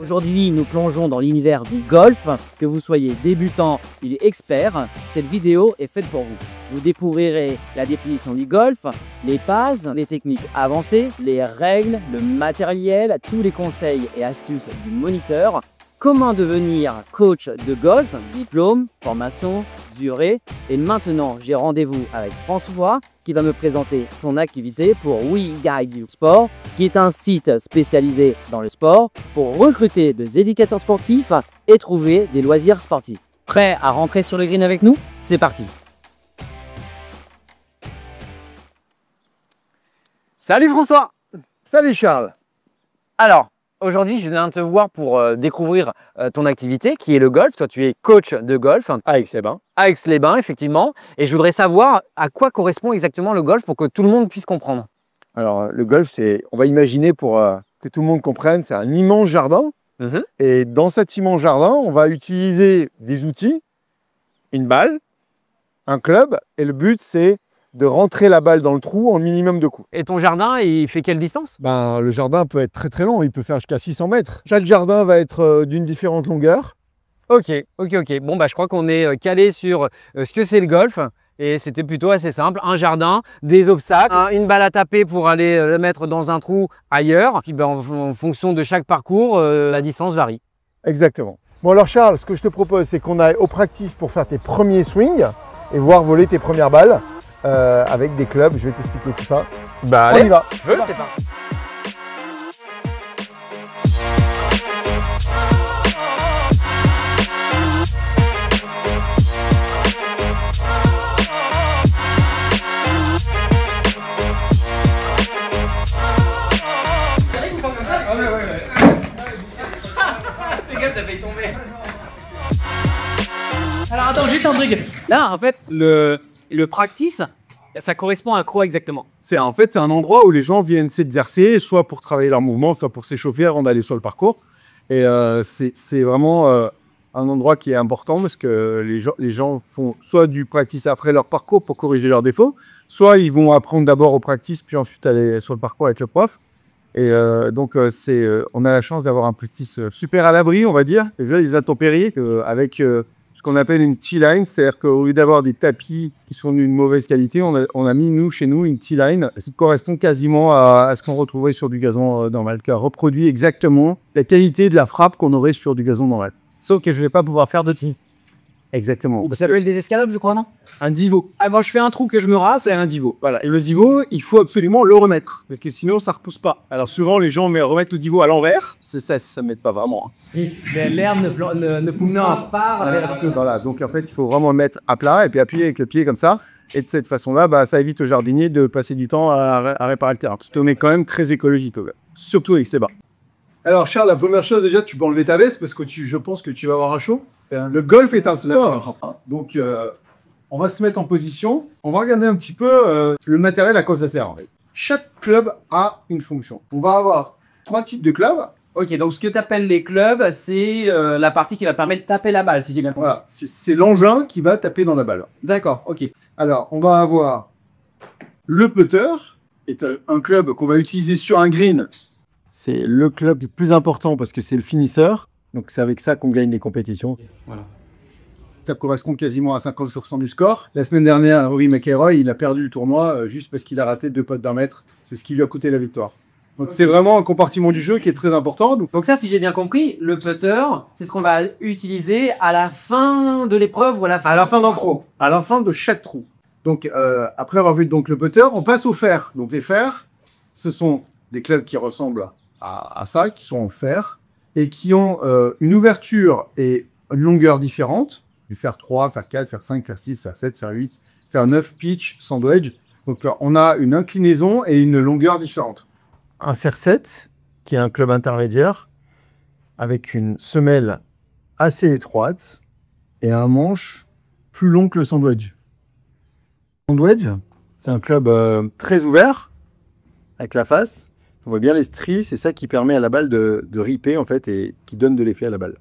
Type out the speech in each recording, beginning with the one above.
Aujourd'hui, nous plongeons dans l'univers du golf. Que vous soyez débutant ou expert, cette vidéo est faite pour vous. Vous découvrirez la définition du golf, les passes, les techniques avancées, les règles, le matériel, tous les conseils et astuces du moniteur, comment devenir coach de golf, diplôme, formation, durée. Et maintenant, j'ai rendez-vous avec François qui va me présenter son activité pour We Guide You Sport, qui est un site spécialisé dans le sport pour recruter des éducateurs sportifs et trouver des loisirs sportifs. Prêt à rentrer sur le green avec nous? C'est parti! Salut François! Salut Charles! Alors, aujourd'hui, je viens te voir pour découvrir ton activité qui est le golf. Toi, tu es coach de golf. À Aix-les-Bains. À Aix-les-Bains, effectivement. Et je voudrais savoir à quoi correspond exactement le golf pour que tout le monde puisse comprendre. Alors, le golf, c'est, on va imaginer pour que tout le monde comprenne, c'est un immense jardin. Et dans cet immense jardin, on va utiliser des outils, une balle, un club. Et le but, c'est de rentrer la balle dans le trou en minimum de coups. Et ton jardin, il fait quelle distance? Le jardin peut être très très long, il peut faire jusqu'à 600 mètres. Chaque jardin va être d'une différente longueur. Ok. Bon, je crois qu'on est calé sur ce que c'est le golf. Et c'était plutôt assez simple. Un jardin, des obstacles, une balle à taper pour aller le mettre dans un trou ailleurs. Puis en fonction de chaque parcours, la distance varie. Exactement. Bon alors Charles, ce que je te propose, c'est qu'on aille au practice pour faire tes premiers swings et voir voler tes premières balles. Avec des clubs, je vais t'expliquer tout ça. Allez, on y va. C'est parti. T'as failli tomber. Alors attends, juste un truc. Là, en fait, le practice, ça correspond à quoi exactement? C'est un endroit où les gens viennent s'exercer, soit pour travailler leur mouvement, soit pour s'échauffer avant d'aller sur le parcours. Et c'est vraiment un endroit qui est important parce que les gens font soit du practice après leur parcours pour corriger leurs défauts, soit ils vont apprendre d'abord au practice puis ensuite aller sur le parcours avec le prof. Et donc, on a la chance d'avoir un practice super à l'abri, on va dire. Déjà, les intempéries avec ce qu'on appelle une T-line, c'est-à-dire qu'au lieu d'avoir des tapis qui sont d'une mauvaise qualité, on a mis chez nous une T-line qui correspond quasiment à ce qu'on retrouverait sur du gazon normal, qui reproduit exactement la qualité de la frappe qu'on aurait sur du gazon normal. Sauf que je ne vais pas pouvoir faire de tee. Exactement. Ça s'appelle des escalades, je crois, non? Un divot. Ah bon, je fais un trou que je me rase et un divot. Voilà. Et le divot, il faut absolument le remettre, parce que sinon, ça ne repousse pas. Alors souvent, les gens remettent le divot à l'envers. Ça ne m'aide pas vraiment. Mais l'air ne pousse pas. Voilà. Donc en fait, il faut vraiment le mettre à plat et puis appuyer avec le pied comme ça. Et de cette façon-là, ça évite au jardinier de passer du temps à réparer le terrain. Parce qu'on est quand même très écologique, surtout avec ces bas. Alors Charles, la première chose déjà, tu peux enlever ta veste parce que je pense que tu vas avoir à chaud. Le golf est un sport, donc on va se mettre en position. On va regarder un petit peu le matériel à quoi ça sert. En fait. Chaque club a une fonction. On va avoir 3 types de clubs. Ok, donc ce que tu appelles les clubs, c'est la partie qui va permettre de taper la balle, si j'ai bien compris. Voilà, c'est l'engin qui va taper dans la balle. D'accord, ok. Alors, on va avoir le putter, est un club qu'on va utiliser sur un green. C'est le club le plus important parce que c'est le finisseur. Donc c'est avec ça qu'on gagne les compétitions. Voilà. Ça correspond quasiment à 50% du score. La semaine dernière, Rory McIlroy, il a perdu le tournoi juste parce qu'il a raté 2 putts d'1 mètre. C'est ce qui lui a coûté la victoire. Donc c'est vraiment un compartiment du jeu qui est très important. Donc ça, si j'ai bien compris, le putter, c'est ce qu'on va utiliser à la fin de l'épreuve ou à la fin d'un trou. À la fin de chaque trou. Donc après avoir vu donc, le putter, on passe au fer. Donc les fers, ce sont des clubs qui ressemblent à ça, qui sont en fer et qui ont une ouverture et une longueur différente. Du fer 3, fer 4, fer 5, fer 6, fer 7, fer 8, fer 9, pitch, sandwich. Donc on a une inclinaison et une longueur différente. Un fer 7, qui est un club intermédiaire, avec une semelle assez étroite et un manche plus long que le sandwich. Le sandwich, c'est un club très ouvert, avec la face. On voit bien les stries, c'est ça qui permet à la balle de ripper en fait et qui donne de l'effet à la balle.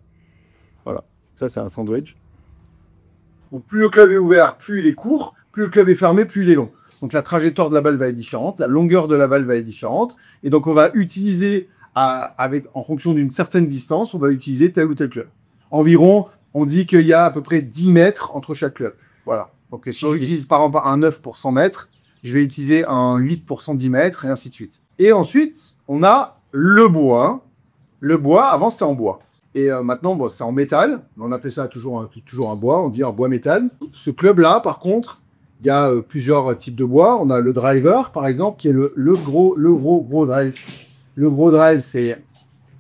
Voilà, ça c'est un sandwich. Donc plus le club est ouvert, plus il est court, plus le club est fermé, plus il est long. Donc la trajectoire de la balle va être différente, la longueur de la balle va être différente. Et donc on va utiliser en fonction d'une certaine distance, on va utiliser tel ou tel club. Environ, on dit qu'il y a à peu près 10 mètres entre chaque club. Voilà. Donc, si j'utilise par exemple un 9 pour 100 mètres, je vais utiliser un 8 pour 110 mètres, et ainsi de suite. Et ensuite, on a le bois. Le bois, avant, c'était en bois. Et maintenant, bon, c'est en métal. On appelle ça toujours un bois. On dit un bois métal. Ce club-là, par contre, il y a plusieurs types de bois. On a le driver, par exemple, qui est le gros drive. Le gros drive, c'est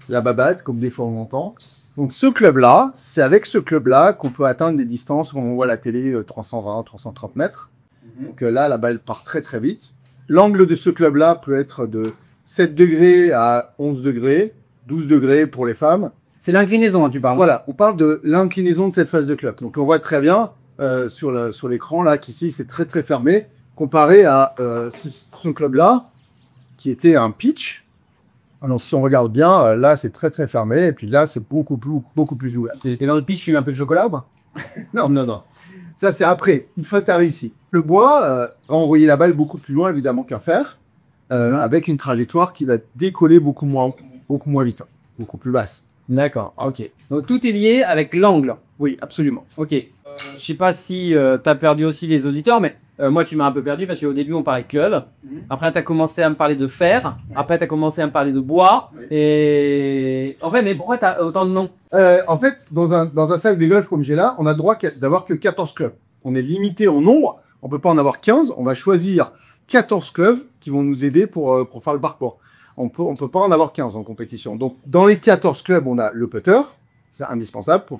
la babate, comme des fois on entend. Donc, ce club-là, c'est avec ce club-là qu'on peut atteindre des distances, comme on voit à la télé, 320, 330 mètres. Donc là, la balle part très, très vite. L'angle de ce club-là peut être de 7 degrés à 11 degrés, 12 degrés pour les femmes. C'est l'inclinaison, hein, tu parles. Voilà, on parle de l'inclinaison de cette phase de club. Donc, on voit très bien sur l'écran, là, qu'ici, c'est très, très fermé, comparé à ce club-là, qui était un pitch. Alors, si on regarde bien, là, c'est très, très fermé. Et puis là, c'est beaucoup plus ouvert. T'es dans le pitch, tu mets un peu de chocolat ou pas? Non, non, non. Ça, c'est après, une fois que tu arrives ici. Le bois va envoyer la balle beaucoup plus loin, évidemment, qu'un fer, avec une trajectoire qui va décoller beaucoup moins vite, beaucoup plus basse. D'accord, ok. Donc tout est lié avec l'angle. Oui, absolument. Ok. Je sais pas si tu as perdu aussi les auditeurs, mais moi tu m'as un peu perdu parce qu'au début on parlait club. Après tu as commencé à me parler de fer. Après tu as commencé à me parler de bois. Et en fait, mais pourquoi tu as autant de noms? En fait, dans un sac de golf comme j'ai là, on a le droit d'avoir que 14 clubs. On est limité en nombre. On peut pas en avoir 15. On va choisir 14 clubs qui vont nous aider pour faire le parcours. On peut pas en avoir 15 en compétition. Donc, dans les 14 clubs, on a le putter. C'est indispensable pour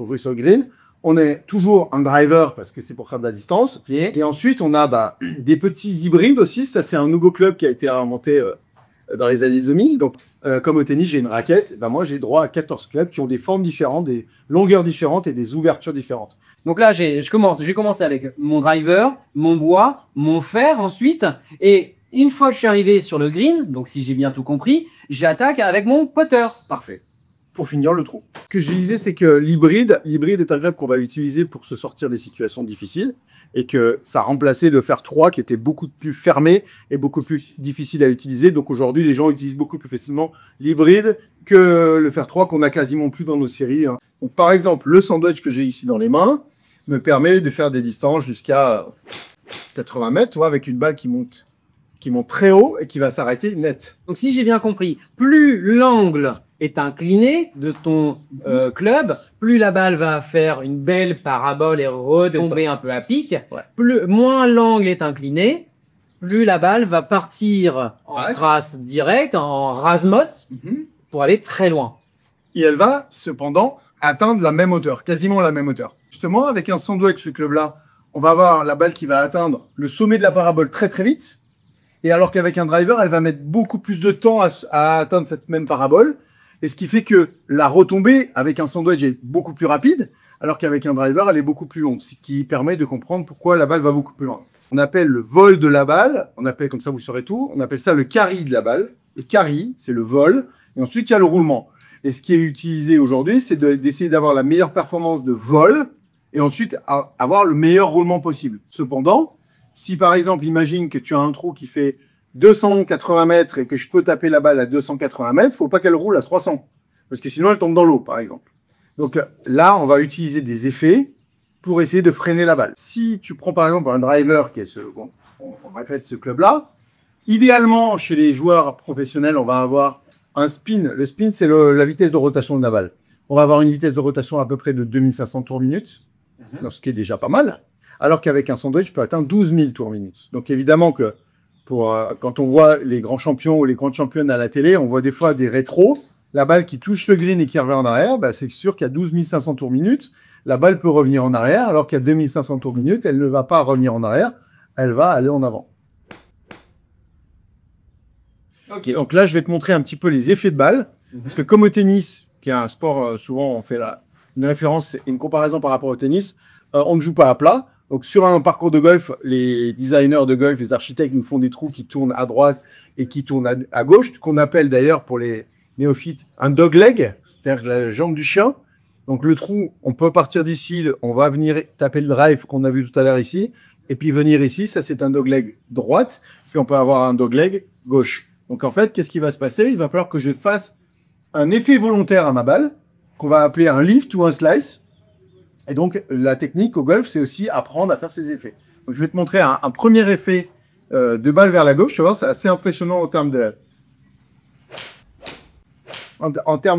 jouer sur le green. On est toujours un driver parce que c'est pour faire de la distance. Okay. Et ensuite, on a des petits hybrides aussi. Ça, c'est un nouveau club qui a été inventé dans les années 2000. Donc, comme au tennis, j'ai une raquette. Moi, j'ai droit à 14 clubs qui ont des formes différentes, des longueurs différentes et des ouvertures différentes. Donc là, j'ai commencé avec mon driver, mon bois, mon fer ensuite. Et une fois que je suis arrivé sur le green, donc si j'ai bien tout compris, j'attaque avec mon putter. Parfait. Pour finir le trou. Ce que je disais, c'est que l'hybride est un club qu'on va utiliser pour se sortir des situations difficiles et que ça a remplacé le fer 3 qui était beaucoup plus fermé et beaucoup plus difficile à utiliser. Donc aujourd'hui, les gens utilisent beaucoup plus facilement l'hybride que le fer 3 qu'on n'a quasiment plus dans nos séries. Donc, par exemple, le sandwich que j'ai ici dans les mains me permet de faire des distances jusqu'à 80 mètres, tu vois, avec une balle qui monte très haut et qui va s'arrêter net. Donc si j'ai bien compris, plus l'angle est incliné de ton club, plus la balle va faire une belle parabole et retomber un peu à pic. Ouais. Moins l'angle est incliné, plus la balle va partir en race directe, en rase-motte, pour aller très loin. Et elle va cependant atteindre la même hauteur, quasiment la même hauteur. Justement, avec un sandwich, ce club-là, on va avoir la balle qui va atteindre le sommet de la parabole très très vite. Et alors qu'avec un driver, elle va mettre beaucoup plus de temps à atteindre cette même parabole. Et ce qui fait que la retombée avec un sandwich est beaucoup plus rapide, alors qu'avec un driver, elle est beaucoup plus longue. Ce qui permet de comprendre pourquoi la balle va beaucoup plus loin. On appelle le vol de la balle, on appelle comme ça, vous saurez tout, on appelle ça le carry de la balle. Le carry, c'est le vol. Et ensuite, il y a le roulement. Et ce qui est utilisé aujourd'hui, c'est d'essayer d'avoir la meilleure performance de vol et ensuite avoir le meilleur roulement possible. Cependant, si par exemple, imagine que tu as un trou qui fait 280 mètres et que je peux taper la balle à 280 mètres, il ne faut pas qu'elle roule à 300. Parce que sinon, elle tombe dans l'eau, par exemple. Donc là, on va utiliser des effets pour essayer de freiner la balle. Si tu prends par exemple un driver qui est on répète ce club-là, idéalement, chez les joueurs professionnels, on va avoir un spin. Le spin, c'est la vitesse de rotation de la balle. On va avoir une vitesse de rotation à peu près de 2500 tours minute, ce qui est déjà pas mal. Alors qu'avec un sandwich, je peux atteindre 12 000 tours minute. Donc évidemment que quand on voit les grands champions ou les grandes championnes à la télé, on voit des fois des rétros, la balle qui touche le green et qui revient en arrière, c'est sûr qu'à 12 500 tours minute, la balle peut revenir en arrière, alors qu'à 2500 tours minute, elle ne va pas revenir en arrière, elle va aller en avant. Okay. Donc là, je vais te montrer un petit peu les effets de balle, parce que comme au tennis, qui est un sport, souvent on fait une référence et une comparaison par rapport au tennis, on ne joue pas à plat. Donc, sur un parcours de golf, les designers de golf, les architectes nous font des trous qui tournent à droite et qui tournent à gauche, qu'on appelle d'ailleurs pour les néophytes un dog leg, c'est-à-dire la jambe du chien. Donc, le trou, on peut partir d'ici, on va venir taper le drive qu'on a vu tout à l'heure ici, et puis venir ici, ça c'est un dog leg droite, puis on peut avoir un dog leg gauche. Donc en fait, qu'est-ce qui va se passer? Il va falloir que je fasse un effet volontaire à ma balle, qu'on va appeler un lift ou un slice. Et donc la technique au golf, c'est aussi apprendre à faire ces effets. Donc je vais te montrer un premier effet de balle vers la gauche. Tu vois, c'est assez impressionnant en termes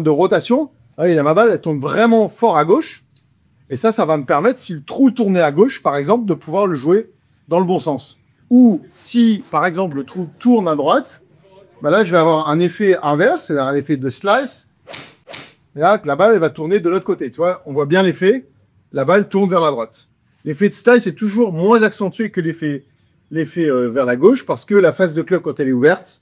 de rotation. Ah oui, là, ma balle, elle tourne vraiment fort à gauche. Et ça va me permettre, si le trou tournait à gauche, par exemple, de pouvoir le jouer dans le bon sens. Ou si, par exemple, le trou tourne à droite, bah là, je vais avoir un effet inverse, c'est-à-dire un effet de slice. Et là, la balle, elle va tourner de l'autre côté. Tu vois, on voit bien l'effet. La balle tourne vers la droite. L'effet de slice est toujours moins accentué que l'effet vers la gauche, parce que la face de club, quand elle est ouverte,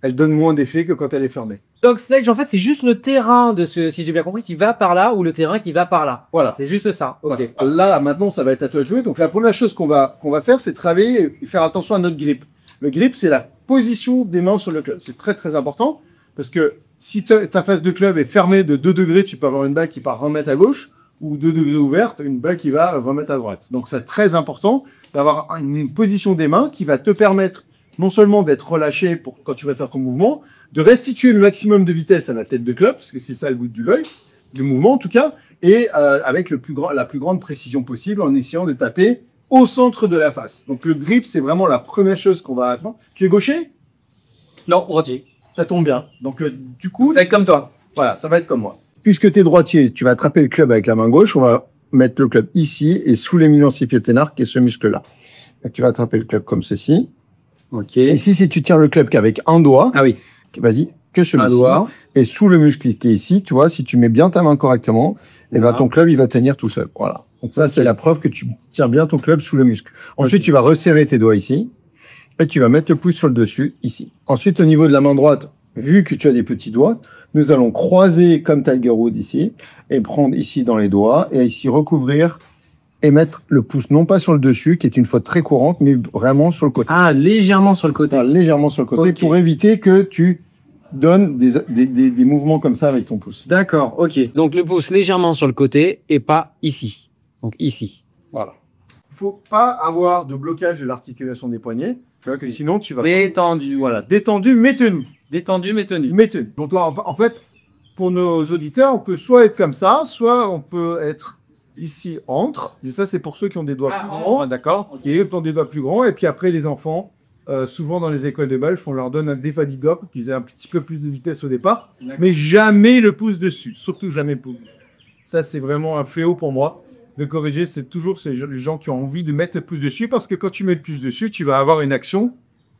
elle donne moins d'effet que quand elle est fermée. Donc Sledge, en fait, c'est juste le terrain de ce, si j'ai bien compris, qui va par là ou le terrain qui va par là. Voilà. C'est juste ça. Ok. Voilà. Là, maintenant, ça va être à toi de jouer. Donc, la première chose qu'on va faire, c'est travailler et faire attention à notre grip. Le grip, c'est la position des mains sur le club. C'est très, très important parce que si ta face de club est fermée de 2 degrés, tu peux avoir une balle qui part 20 mètres à gauche ou 2 degrés ouverte, une balle qui va 20 mètres à droite. Donc, c'est très important d'avoir une position des mains qui va te permettre non seulement d'être relâché pour quand tu vas faire ton mouvement, de restituer le maximum de vitesse à la tête de club, parce que c'est ça le but du l'œil, du mouvement en tout cas, et avec la plus grande précision possible en essayant de taper au centre de la face. Donc le grip, c'est vraiment la première chose qu'on va attendre. Tu es gaucher? Non, droitier. Ça tombe bien. Donc du coup... Ça va être comme toi. Voilà, ça va être comme moi. Puisque tu es droitier, tu vas attraper le club avec la main gauche, on va mettre le club ici et sous l'éminence ipioténarque qui est ce muscle-là. Tu vas attraper le club comme ceci. Ok. Ici, si tu tiens le club qu'avec un doigt, Ah oui. vas-y, que celui-ci. Un doigt. Et sous le muscle qui est ici, tu vois, si tu mets bien ta main correctement, et ben ton club, il va tenir tout seul. Voilà. Donc ça, c'est la preuve que tu tiens bien ton club sous le muscle. Ensuite, tu vas resserrer tes doigts ici, et tu vas mettre le pouce sur le dessus, ici. Ensuite, au niveau de la main droite, vu que tu as des petits doigts, nous allons croiser comme Tiger Woods ici, et prendre ici dans les doigts, et ici recouvrir et mettre le pouce non pas sur le dessus, qui est une faute très courante, mais vraiment sur le côté. Ah, légèrement sur le côté. Enfin, légèrement sur le côté, Ok. pour éviter que tu donnes des mouvements comme ça avec ton pouce. D'accord, ok. Donc le pouce légèrement sur le côté et pas ici. Donc ici. Voilà. Il ne faut pas avoir de blocage de l'articulation des poignets, tu vois, que sinon tu vas... Détendu. Voilà, détendu, mais tenu. Détendu, mais tenu. Mais tenu. Donc là, en fait, pour nos auditeurs, on peut soit être comme ça, soit on peut être ici entre. Et ça, c'est pour ceux qui ont des doigts plus grands. D'accord. Qui ont des doigts plus grands. Et puis après, les enfants, souvent dans les écoles de golf, on leur donne un défadigop, qu'ils aient un petit peu plus de vitesse au départ. Mais jamais le pouce dessus. Surtout jamais le pouce. Ça, c'est vraiment un fléau pour moi. De corriger, c'est toujours les gens qui ont envie de mettre le pouce dessus. Parce que quand tu mets le pouce dessus, tu vas avoir une action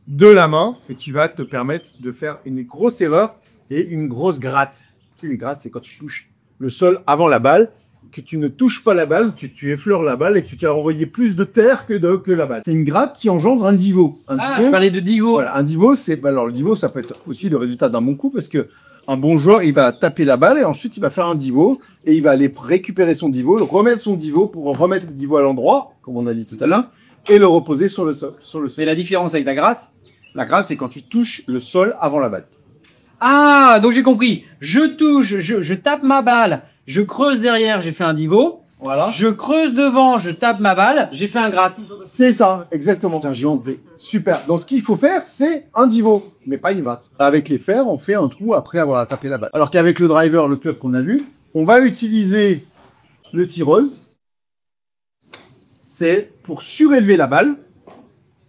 de la main et qui va te permettre de faire une grosse erreur et une grosse gratte. Les grattes, c'est quand tu touches le sol avant la balle, que tu ne touches pas la balle, que tu effleures la balle et que tu as envoyé plus de terre que la balle. C'est une gratte qui engendre un divot. Je parlais de divot. Voilà, un divot, alors le divot, ça peut être aussi le résultat d'un bon coup parce que un bon joueur, il va taper la balle et ensuite il va faire un divot et il va aller récupérer son divot, remettre son divot pour remettre le divot à l'endroit, comme on a dit tout à l'heure, et le reposer sur le sol. Mais la différence avec la gratte? La gratte, c'est quand tu touches le sol avant la balle. Ah, donc j'ai compris. Je touche, je tape ma balle, je creuse derrière, j'ai fait un divot. Voilà. Je creuse devant, je tape ma balle, j'ai fait un gratte. C'est ça, exactement. C'est un géant de V. Super. Donc, ce qu'il faut faire, c'est un divot, mais pas une gratte. Avec les fers, on fait un trou après avoir tapé la balle. Alors qu'avec le driver, le club qu'on a vu, on va utiliser le tireuse. C'est pour surélever la balle,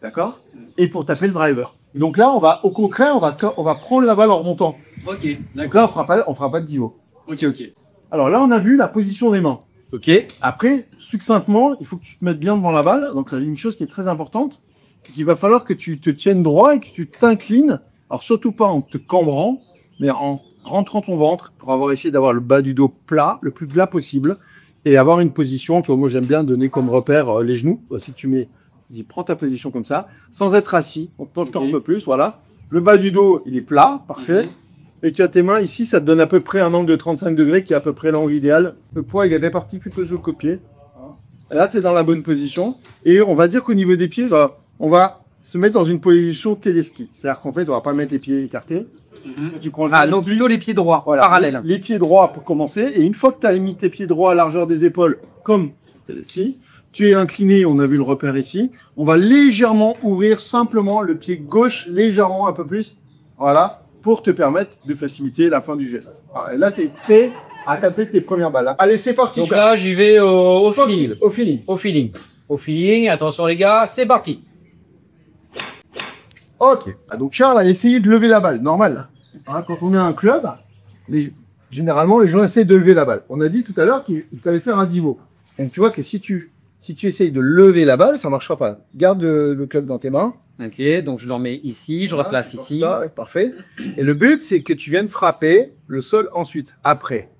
d'accord, et pour taper le driver. Donc là, au contraire, on va prendre la balle en remontant. Ok, Donc là, on fera pas de divot. Ok, ok. Alors là, on a vu la position des mains. Ok. Après, succinctement, il faut que tu te mettes bien devant la balle. Donc, une chose qui est très importante, c'est qu'il va falloir que tu te tiennes droit et que tu t'inclines. Alors, surtout pas en te cambrant, mais en rentrant ton ventre pour essayé d'avoir le bas du dos plat, le plus plat possible, et avoir une position que moi j'aime bien donner comme repère les genoux. Si tu mets, vas-y, prends ta position comme ça, sans être assis. On te porte un peu plus, voilà. Le bas du dos, il est plat, parfait. Et tu as tes mains ici, ça te donne à peu près un angle de 35 degrés qui est à peu près l'angle idéal. Le poids, il y a des parties que tu peux se copier. Là, tu es dans la bonne position. Et on va dire qu'au niveau des pieds, on va se mettre dans une position téléski. C'est-à-dire qu'en fait, on va pas mettre les pieds écartés. Tu prends Donc plutôt les pieds droits, voilà, parallèles. Les pieds droits pour commencer. Et une fois que tu as mis tes pieds droits à largeur des épaules, comme téléski, tu es incliné, on a vu le repère ici. On va légèrement ouvrir simplement le pied gauche, légèrement un peu plus Voilà, pour te permettre de faciliter la fin du geste. Alors, et là, tu es prêt à taper tes premières balles. Allez, c'est parti. Donc Charles. là, j'y vais au feeling. Au feeling. Au feeling. Au feeling. Attention les gars, c'est parti. Ok. Ah, donc Charles a essayé de lever la balle, normal. Hein, quand on est à un club, généralement les gens essaient de lever la balle. On a dit tout à l'heure que tu allais faire un divot. Donc tu vois que si tu essayes de lever la balle, ça ne marchera pas. Garde le club dans tes mains. Ok, donc je le remets ici, je replace ici. Ça, ouais, parfait. Et le but, c'est que tu viennes frapper le sol ensuite, après.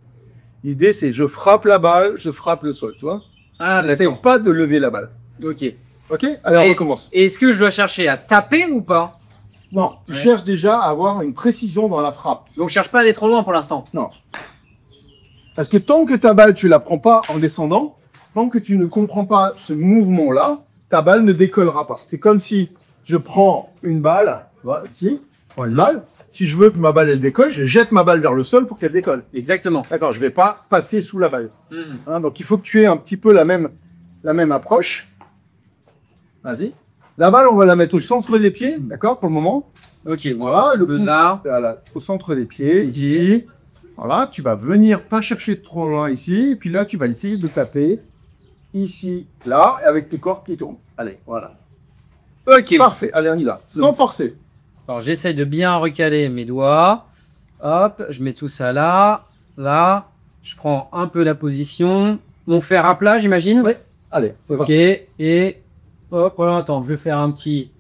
L'idée, c'est je frappe la balle, je frappe le sol, tu vois. Ah N'essaye d'accord. pas de lever la balle. Ok. Ok. Alors on Et- recommence. Est-ce que je dois chercher à taper ou pas? Non, tu Ouais. cherches déjà à avoir une précision dans la frappe. Donc je cherche pas à aller trop loin pour l'instant. Non. Parce que tant que ta balle, tu la prends pas en descendant, tant que tu ne comprends pas ce mouvement-là, ta balle ne décollera pas. C'est comme si je prends une balle, voilà, ici, je prends une balle. Si je veux que ma balle, elle décolle, je jette ma balle vers le sol pour qu'elle décolle. Exactement. D'accord, je vais pas passer sous la balle. Mhm. Hein, donc il faut que tu aies un petit peu la même approche. Vas-y. La balle, on va la mettre au centre des pieds, d'accord, pour le moment. Ok, Voilà, le pouce, là. voilà, au centre des pieds, ici. Voilà, tu vas venir pas chercher trop loin ici, et puis là, tu vas essayer de taper ici, là, et avec tes corps qui tournent. Allez, voilà. Ok. Parfait, allez, on y va. Sans forcer. Alors j'essaye de bien recaler mes doigts. Hop, je mets tout ça là. Là. Je prends un peu la position. Mon fer à plat, j'imagine. Ouais. Allez, c'est Ok. parti. Et hop, voilà, attends, je vais faire un petit.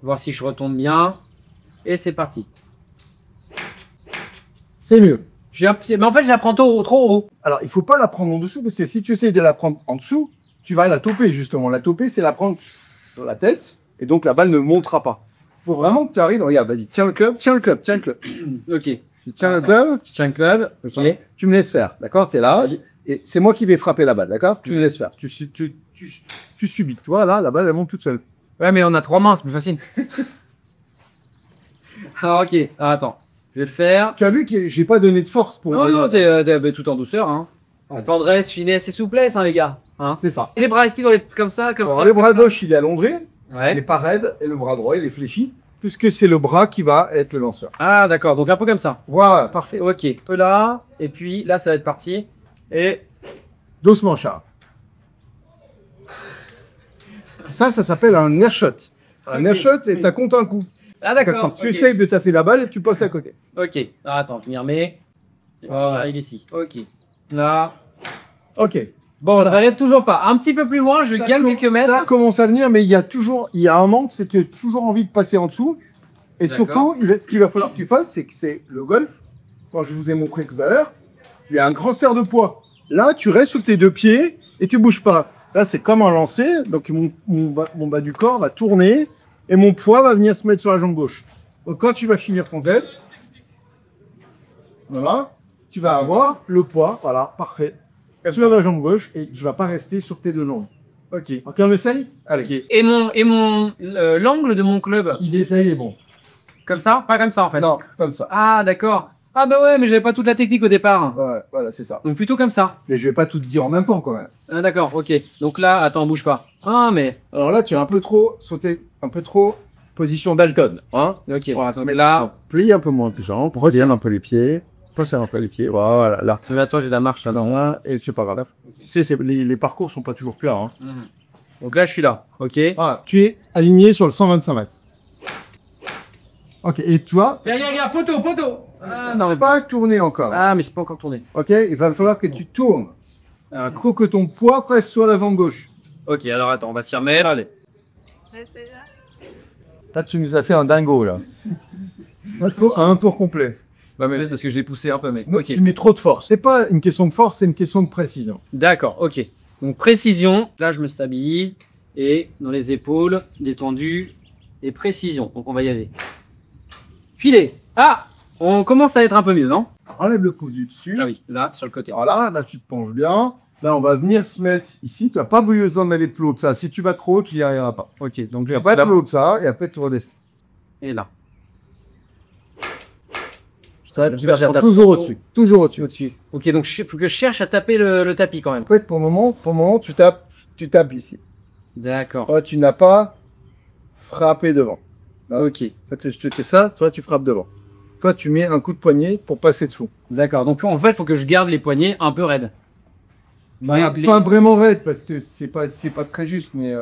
Voir si je retombe bien. Et c'est parti. C'est mieux. Mais en fait, je la prends trop haut. Alors, il faut pas la prendre en dessous, parce que si tu essayes de la prendre en dessous, tu vas la toper, justement. La toper, c'est la prendre dans la tête, et donc la balle ne montera pas. Il faut vraiment que tu arrives, regarde, vas-y, tiens le club, tiens le club, tiens le club. Ok. Tu tiens le club, Je tiens le club. Ok. tu me laisses faire, d'accord? Tu es là, et c'est moi qui vais frapper la balle, d'accord? Tu me laisses faire. Tu subis, tu vois, là, la balle, elle monte toute seule. Ouais, mais on a 3 mains, c'est plus facile. Ah, ok. Ah, attends. Je vais le faire. Tu as vu que j'ai pas donné de force pour... Non, non, t'es tout en douceur. Hein. Tendresse, finesse et souplesse, hein, les gars. Hein. C'est ça. Et les bras, est-ce qu'ils doivent être comme ça, comme Alors, ça le comme bras ça gauche, il est allongé, il n'est Ouais. pas raide, et le bras droit, il est fléchi, puisque c'est le bras qui va être le lanceur. Ah, d'accord. Donc un peu comme ça. Voilà, parfait. Ok. Un peu là. Et puis là, ça va être parti. Et doucement, Charles. Ça s'appelle un air shot. Un air shot, et ça compte un coup. Ah, Quand d'accord. tu essayes de chasser la balle, tu passes à côté. Ok. Alors, attends, je m'y remets. Voilà, il est ici. Ok. Là. Ok. Bon, on n'arrête toujours pas. Un petit peu plus loin, je gagne quelques mètres. Ça commence à venir, mais il y a un manque, c'est que tu as toujours envie de passer en dessous. Et surtout, ce qu'il va falloir que tu fasses, c'est que c'est le golf. Quand je vous ai montré tout à l'heure, il y a un grand serre de poids. Là, tu restes sur tes deux pieds et tu bouges pas. Là, c'est comme un lancer. Donc, mon bas du corps va tourner et mon poids va venir se mettre sur la jambe gauche. Donc, quand tu vas finir ton tête, voilà, tu vas avoir le poids, voilà, parfait, sur la jambe gauche et tu vas pas rester sur tes deux jambes. Ok. Ok, on essaye? Allez. Et l'angle de mon club, Il essaye est bon. comme ça? Pas comme ça, en fait. Non, comme ça. Ah, d'accord. Ah, bah ouais, mais j'avais pas toute la technique au départ. Ouais, voilà, c'est ça. Donc plutôt comme ça. Mais je vais pas tout te dire en même temps quand même. Ah, d'accord, ok. Donc là, attends, bouge pas. Ah, mais. Alors là, tu as un peu trop sauté, un peu trop position Dalton. Hein? Ok. Voilà, Donc là, plie un peu moins tes jambes, retiens un peu les pieds, pose un peu les pieds, voilà, là. à toi, j'ai la marche là. Là, et c'est pas grave. Les parcours sont pas toujours clairs. Hein. Donc là, je suis là. Ok. Voilà, tu es aligné sur le 125 mètres. Ok, et toi, Regarde, poteau. Ah, non, mais pas tourner encore. Ah, mais c'est pas encore tourné. Ok, il va falloir que tu tournes. Il faut que ton poids reste sur l'avant gauche. Ok, alors attends, on va s'y remettre. Allez. Là, tu nous as fait un dingo, là. Un tour complet. Ouais, mais c'est parce que je l'ai poussé un peu, mais. Ok. Tu mets trop de force. C'est pas une question de force, c'est une question de précision. D'accord, ok. Donc précision, là je me stabilise. Et dans les épaules, détendu. Et précision. Donc on va y aller. Filet. Ah, on commence à être un peu mieux, non? Enlève le coup du dessus. Ah oui, là, sur le côté. Voilà, là tu te penches bien. Là, on va venir se mettre ici. Tu n'as pas besoin d'aller plus haut que ça. Si tu vas trop haut, tu n'y arriveras pas. Ok, donc tu vas pas aller plus haut que ça et après tu redescends. Et là. Toujours au-dessus. Toujours au-dessus. Au-dessus. Ok, donc il faut que je cherche à taper le tapis quand même. En fait, pour le moment, tu tapes ici. D'accord. Toi, tu n'as pas frappé devant. Ok. En fait, je te fais ça, toi, tu frappes devant. toi, tu mets un coup de poignet pour passer dessous. D'accord. Donc en fait, il faut que je garde les poignets un peu raides. Bah, pas vraiment raide parce que c'est pas très juste, mais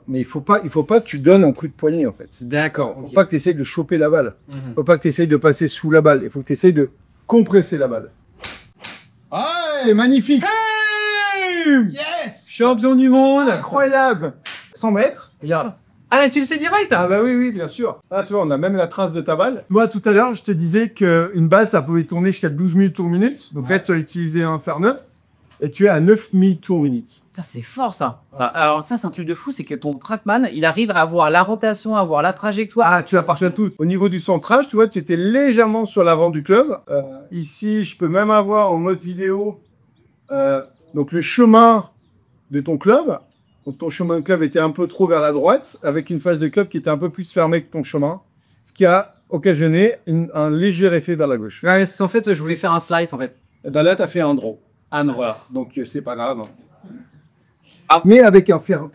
il faut pas que tu donnes un coup de poignet en fait. D'accord. Faut pas que tu essayes de choper la balle. Faut pas que tu essayes de passer sous la balle. Il faut que tu essayes de compresser la balle. Ah, magnifique! Yes! Champion du monde! Incroyable! 100 mètres, regarde. Ah, tu le sais direct? Ah bah oui, bien sûr. Ah, tu vois, on a même la trace de ta balle. Moi, tout à l'heure, je te disais qu'une balle, ça pouvait tourner jusqu'à 12 000 tours minute. Donc là, tu as utilisé un fer neuf et tu es à 9 000 tours minute. Putain, c'est fort ça. Alors ça, c'est un truc de fou, c'est que ton Trackman, il arrive à avoir la rotation, à avoir la trajectoire. Ah, tu as parfait tout. Au niveau du centrage, tu vois, tu étais légèrement sur l'avant du club. Ici, je peux même avoir en mode vidéo donc le chemin de ton club. Donc ton chemin de club était un peu trop vers la droite, avec une face de club qui était un peu plus fermée que ton chemin, ce qui a occasionné un léger effet vers la gauche. Ouais, en fait, je voulais faire un slice en fait. Et ben là, tu as fait un draw. Ah non. Voilà, donc c'est pas grave. Mais avec un fer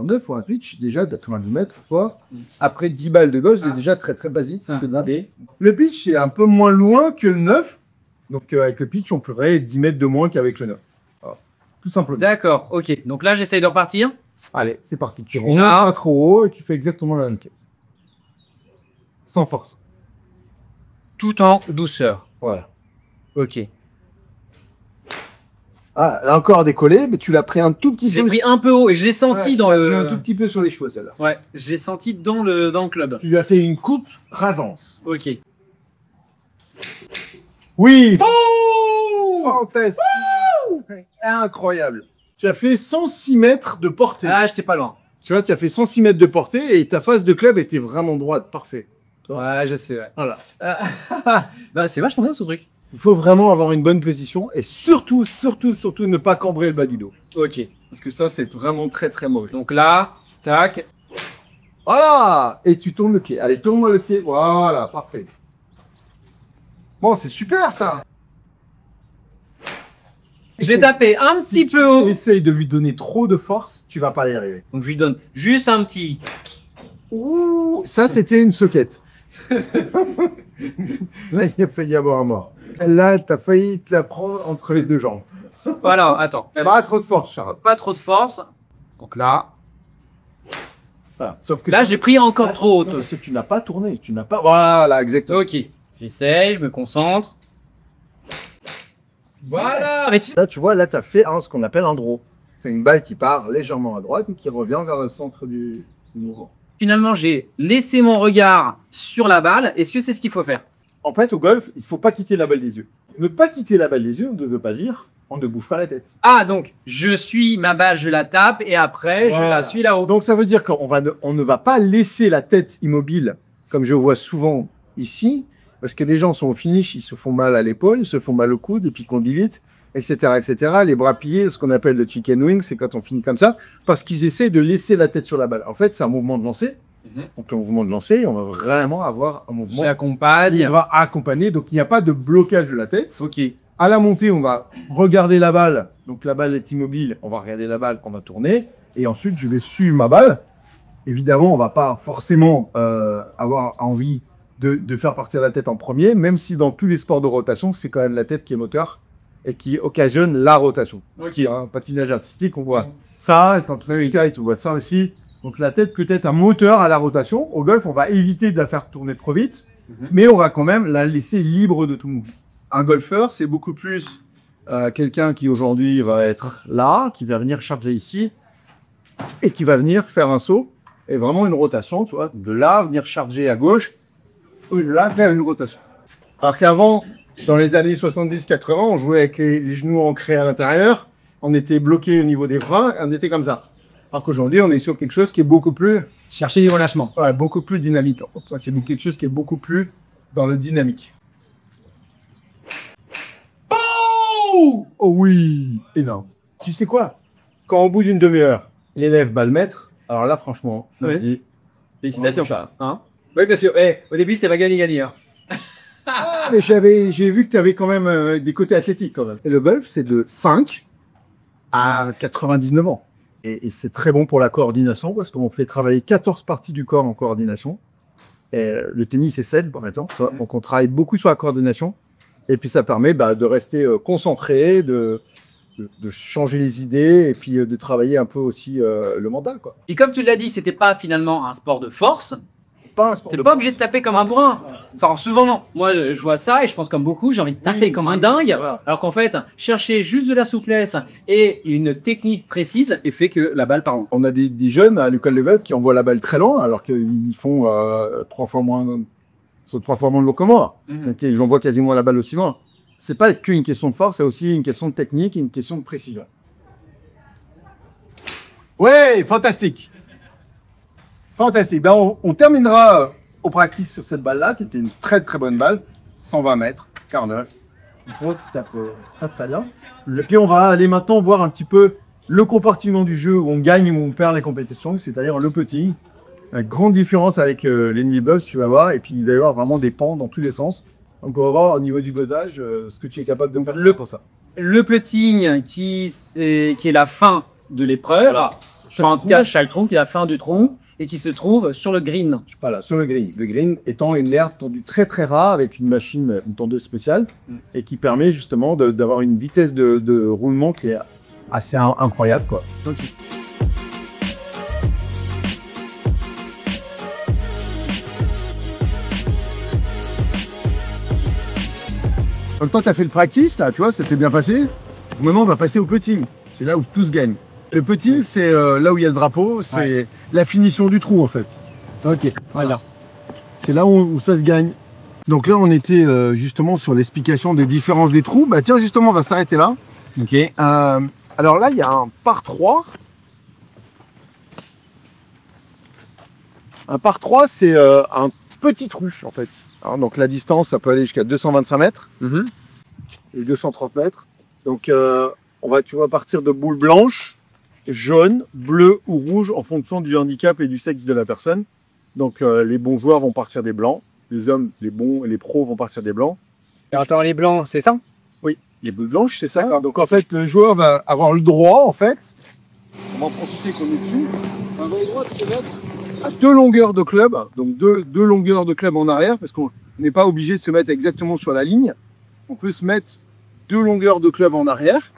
neuf ou un twitch, déjà, tu as 90 mètres, toi. Après 10 balles de golf, c'est déjà très très basique. Le pitch, c'est un peu moins loin que le neuf. Donc avec le pitch, on ferait 10 mètres de moins qu'avec le neuf. Voilà. Tout simplement. D'accord, ok. Donc là, j'essaye de repartir. Allez, c'est parti. Tu remontes pas trop haut et tu fais exactement la même chose. Sans force. Tout en douceur. Voilà. Ok. Ah, elle a encore décollé, mais tu l'as pris un tout petit peu. J'ai pris un peu haut et je l'ai senti dans le... Un tout petit peu sur les cheveux, celle-là. Ouais, je l'ai senti dans le club. Tu lui as fait une coupe rasante. Ok. Oui. Fantastique. Incroyable. Tu as fait 106 mètres de portée. Ah, j'étais pas loin. Tu vois, tu as fait 106 mètres de portée et ta face de club était vraiment droite. Parfait. Ouais, je sais, ouais. Voilà. Bah, c'est vachement bien ce truc. Il faut vraiment avoir une bonne position et surtout ne pas cambrer le bas du dos. Ok. Parce que ça, c'est vraiment très très mauvais. Donc là, tac. Voilà. Et tu tournes le pied. Allez, tourne-moi le pied. Voilà, parfait. Bon, c'est super ça. J'ai tapé un petit peu haut. Essaye de lui donner trop de force, tu vas pas y arriver. Donc je lui donne juste un petit. Ouh, ça c'était une soquette. Là, il a failli y avoir un mort. Là, t'as failli te la prendre entre les deux jambes. Voilà, attends. Pas trop de force, Charles. Pas trop de force. Donc là. Voilà. Sauf que là, j'ai pris encore trop haut. Parce que tu n'as pas tourné. Tu n'as pas. Voilà, exactement. Ok. J'essaye, je me concentre. Voilà. Là, tu vois, là, tu as fait ce qu'on appelle un draw. C'est une balle qui part légèrement à droite et qui revient vers le centre du mouvement. Finalement, j'ai laissé mon regard sur la balle. Est-ce que c'est ce qu'il faut faire? En fait, au golf, il ne faut pas quitter la balle des yeux. Ne pas quitter la balle des yeux ne veut pas dire on ne bouge pas la tête. Ah, donc, je suis ma balle, je la tape et après, je la suis là-haut. Donc, ça veut dire qu'on ne va pas laisser la tête immobile, comme je vois souvent ici, parce que les gens sont au finish, ils se font mal à l'épaule, ils se font mal au coude, et puis qu'on dit vite, etc., etc. Les bras pliés, ce qu'on appelle le chicken wing, c'est quand on finit comme ça, parce qu'ils essaient de laisser la tête sur la balle. En fait, c'est un mouvement de lancer. Donc, le mouvement de lancer, on va vraiment avoir un mouvement qui va accompagner. Donc, il n'y a pas de blocage de la tête. Ok. À la montée, on va regarder la balle. Donc, la balle est immobile. On va regarder la balle, on va tourner. Et ensuite, je vais suivre ma balle. Évidemment, on ne va pas forcément avoir envie de faire partir la tête en premier, même si dans tous les sports de rotation, c'est quand même la tête qui est moteur et qui occasionne la rotation. Ok. Un patinage artistique, on voit ça. Dans tous les cas, on voit ça aussi. Donc, la tête peut être un moteur à la rotation. Au golf, on va éviter de la faire tourner trop vite, mais on va quand même la laisser libre de tout mouvement. Un golfeur, c'est beaucoup plus quelqu'un qui aujourd'hui va être là, qui va venir charger ici et qui va venir faire un saut et vraiment une rotation, tu vois, de là, venir charger à gauche, ou de là, faire une rotation. Alors qu'avant, dans les années 70-80, on jouait avec les genoux ancrés à l'intérieur, on était bloqué au niveau des freins, on était comme ça. Alors qu'aujourd'hui, on est sur quelque chose qui est beaucoup plus... Chercher du relâchement. Ouais, beaucoup plus dynamique. C'est quelque chose qui est beaucoup plus dans le dynamique. Oh, oui, énorme. Tu sais quoi? Quand au bout d'une demi-heure, l'élève bat le maître, alors là, franchement, vas-y. Félicitations. Hein, oui, bien sûr. Au début, c'était pas gagné. Hein. Ah, mais j'ai vu que tu avais quand même des côtés athlétiques quand même. Et le golf, c'est de 5 à 99 ans. Et c'est très bon pour la coordination parce qu'on fait travailler 14 parties du corps en coordination. Et le tennis, c'est 7 pour l'instant. Donc, on travaille beaucoup sur la coordination. Et puis, ça permet de rester concentré, de changer les idées et puis de travailler un peu aussi le mental, quoi. Et comme tu l'as dit, c'était pas finalement un sport de force. Pas un sport T'es de pas obligé de taper comme un bourrin. Ça rend souvent non. Moi, je vois ça et je pense comme beaucoup, j'ai envie de taper comme un dingue. Voilà. Alors qu'en fait, chercher juste de la souplesse et une technique précise et fait que la balle part en. On a des jeunes à l'école level qui envoient la balle très loin alors qu'ils font 3 fois moins de l'eau que moi. Ils envoient quasiment la balle aussi loin. C'est pas qu'une question de force, c'est aussi une question de technique et une question de précision. Ouais, fantastique. Fantastique. Ben, on terminera au practice sur cette balle-là, qui était une très très bonne balle. 120 mètres, quart d'heure. Tu tapes ça là. Et puis on va aller maintenant voir un petit peu le compartiment du jeu où on gagne ou on perd les compétitions, c'est-à-dire le putting. La grande différence avec l'ennemi buzz, tu vas voir. Et puis il va y avoir vraiment des pans dans tous les sens. Donc on va voir au niveau du buzzage ce que tu es capable de me faire pour ça. Le putting qui est la fin de l'épreuve. Voilà. En tout cas, chaque tronc qui est la fin du tronc et qui se trouve sur le green. Voilà, sur le green. Le green étant une aire tendue très très rare avec une machine, une tondeuse spéciale et qui permet justement d'avoir une vitesse de roulement qui est assez incroyable, quoi. Donc, en même temps, tu as fait le practice, là, tu vois, ça s'est bien passé. Maintenant, on va passer au putting. C'est là où tout se gagne. Le putting, c'est là où il y a le drapeau, c'est la finition du trou, en fait. Ok, voilà. C'est là où ça se gagne. Donc là, on était justement sur l'explication des différences des trous. Bah tiens, justement, on va s'arrêter là. Ok. Alors là, il y a un par 3. Un par 3, c'est un petit trou, en fait. Alors, donc la distance, ça peut aller jusqu'à 225 mètres et 230 mètres. Donc tu vas partir de boules blanches, jaunes, bleues ou rouges en fonction du handicap et du sexe de la personne. Donc les bons joueurs vont partir des blancs, les hommes, les bons et les pros vont partir des blancs. Attends, les blancs, c'est ça? Oui, les boules blanches, c'est ça. Donc en fait, le joueur va avoir le droit, en fait, on va en profiter qu'on est dessus, on va avoir le droit de se mettre à 2 longueurs de club, donc deux longueurs de club en arrière, parce qu'on n'est pas obligé de se mettre exactement sur la ligne. On peut se mettre 2 longueurs de club en arrière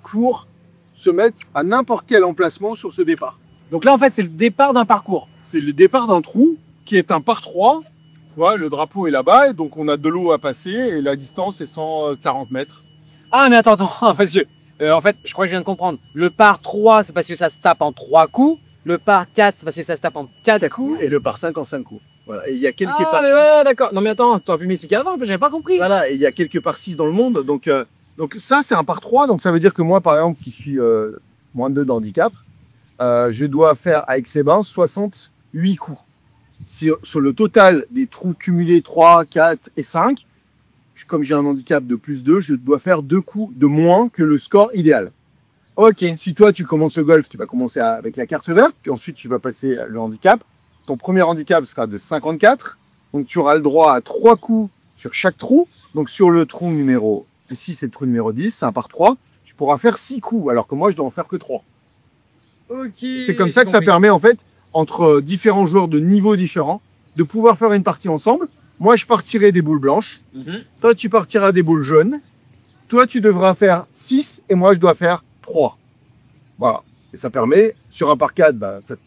pour se mettre à n'importe quel emplacement sur ce départ. Donc là, en fait, c'est le départ d'un parcours. C'est le départ d'un trou qui est un par 3. Tu vois, le drapeau est là-bas, et donc on a de l'eau à passer, et la distance est 140 mètres. Ah, mais attends, parce que, en fait, je crois que je viens de comprendre. Le par 3, c'est parce que ça se tape en 3 coups. Le par 4, c'est parce que ça se tape en 4 coups. Et le par 5 en 5 coups. Voilà. Et il y a quelques par... ouais, d'accord. Non, mais attends, tu as pu m'expliquer avant, j'avais pas compris. Voilà, et il y a quelques par 6 dans le monde. Donc ça, c'est un par 3. Donc ça veut dire que moi, par exemple, qui suis moins de 2 d'handicap, je dois faire avec ces bains 68 coups. Sur le total des trous cumulés 3, 4 et 5, comme j'ai un handicap de plus 2, je dois faire 2 coups de moins que le score idéal. Ok. Si toi, tu commences le golf, tu vas commencer avec la carte verte, puis ensuite, tu vas passer le handicap. Ton premier handicap sera de 54. Donc, tu auras le droit à 3 coups sur chaque trou. Donc, sur le trou numéro... Ici, c'est le trou numéro 10, c'est un par 3. Tu pourras faire 6 coups, alors que moi, je dois en faire que 3. Ok. C'est comme ça que ça permet, en fait, entre différents joueurs de niveaux différents, de pouvoir faire une partie ensemble. Moi, je partirai des boules blanches. Toi, tu partiras des boules jaunes. Toi, tu devras faire 6 et moi, je dois faire 3. Voilà. Et ça permet, sur un par 4,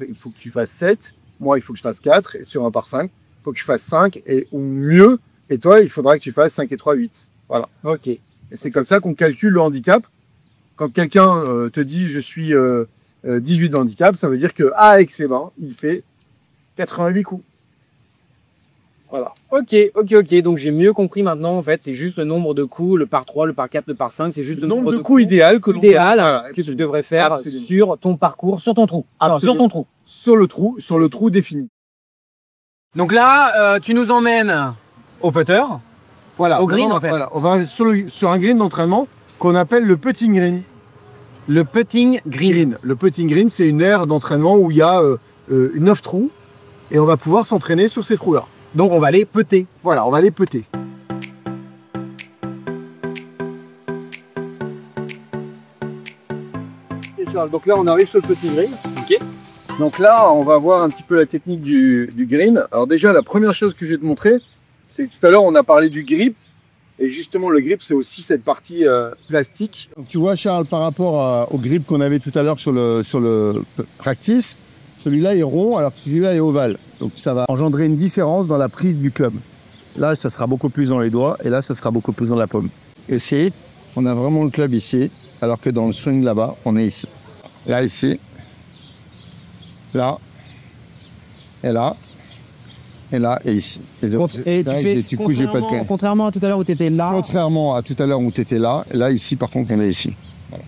il faut que tu fasses 7. Moi, il faut que je fasse 4. Et sur un par 5, il faut que je fasse 5 ou mieux. Et toi, il faudra que tu fasses 5 et 3, 8. Voilà. Ok. Et c'est comme ça qu'on calcule le handicap. Quand quelqu'un te dit je suis 18 de handicap, ça veut dire que avec ses bains, il fait 88 coups. Voilà. Ok. Donc j'ai mieux compris maintenant. En fait, c'est juste le nombre de coups, le par 3, le par 4, le par 5. C'est juste le nombre de coups idéal que tu devrais faire sur ton parcours, sur ton trou. Alors, sur ton trou. Sur le trou défini. Donc là, tu nous emmènes au putter. Voilà. Au green, en fait. Voilà. On va sur un green d'entraînement qu'on appelle le putting green. Le putting green. Le putting green, c'est une aire d'entraînement où il y a 9 trous et on va pouvoir s'entraîner sur ces trous-là. Donc on va les putter. Voilà, on va les putter. Et Charles, donc là on arrive sur le putting green. Ok. Donc là, on va voir un petit peu la technique du green. Alors déjà, la première chose que je vais te montrer, c'est que tout à l'heure, on a parlé du grip. Et justement, le grip, c'est aussi cette partie plastique. Donc, tu vois, Charles, par rapport au grip qu'on avait tout à l'heure sur le practice, celui-là est rond alors que celui-là est ovale. Donc ça va engendrer une différence dans la prise du club. Là, ça sera beaucoup plus dans les doigts et là, ça sera beaucoup plus dans la paume. Ici, on a vraiment le club ici, alors que dans le swing là-bas, on est ici. Là, ici. Là. Et là. Et là et ici. Et tu fais contrairement à tout à l'heure où tu étais là. Contrairement à tout à l'heure où tu étais là. Là, ici, par contre, on est ici. Voilà.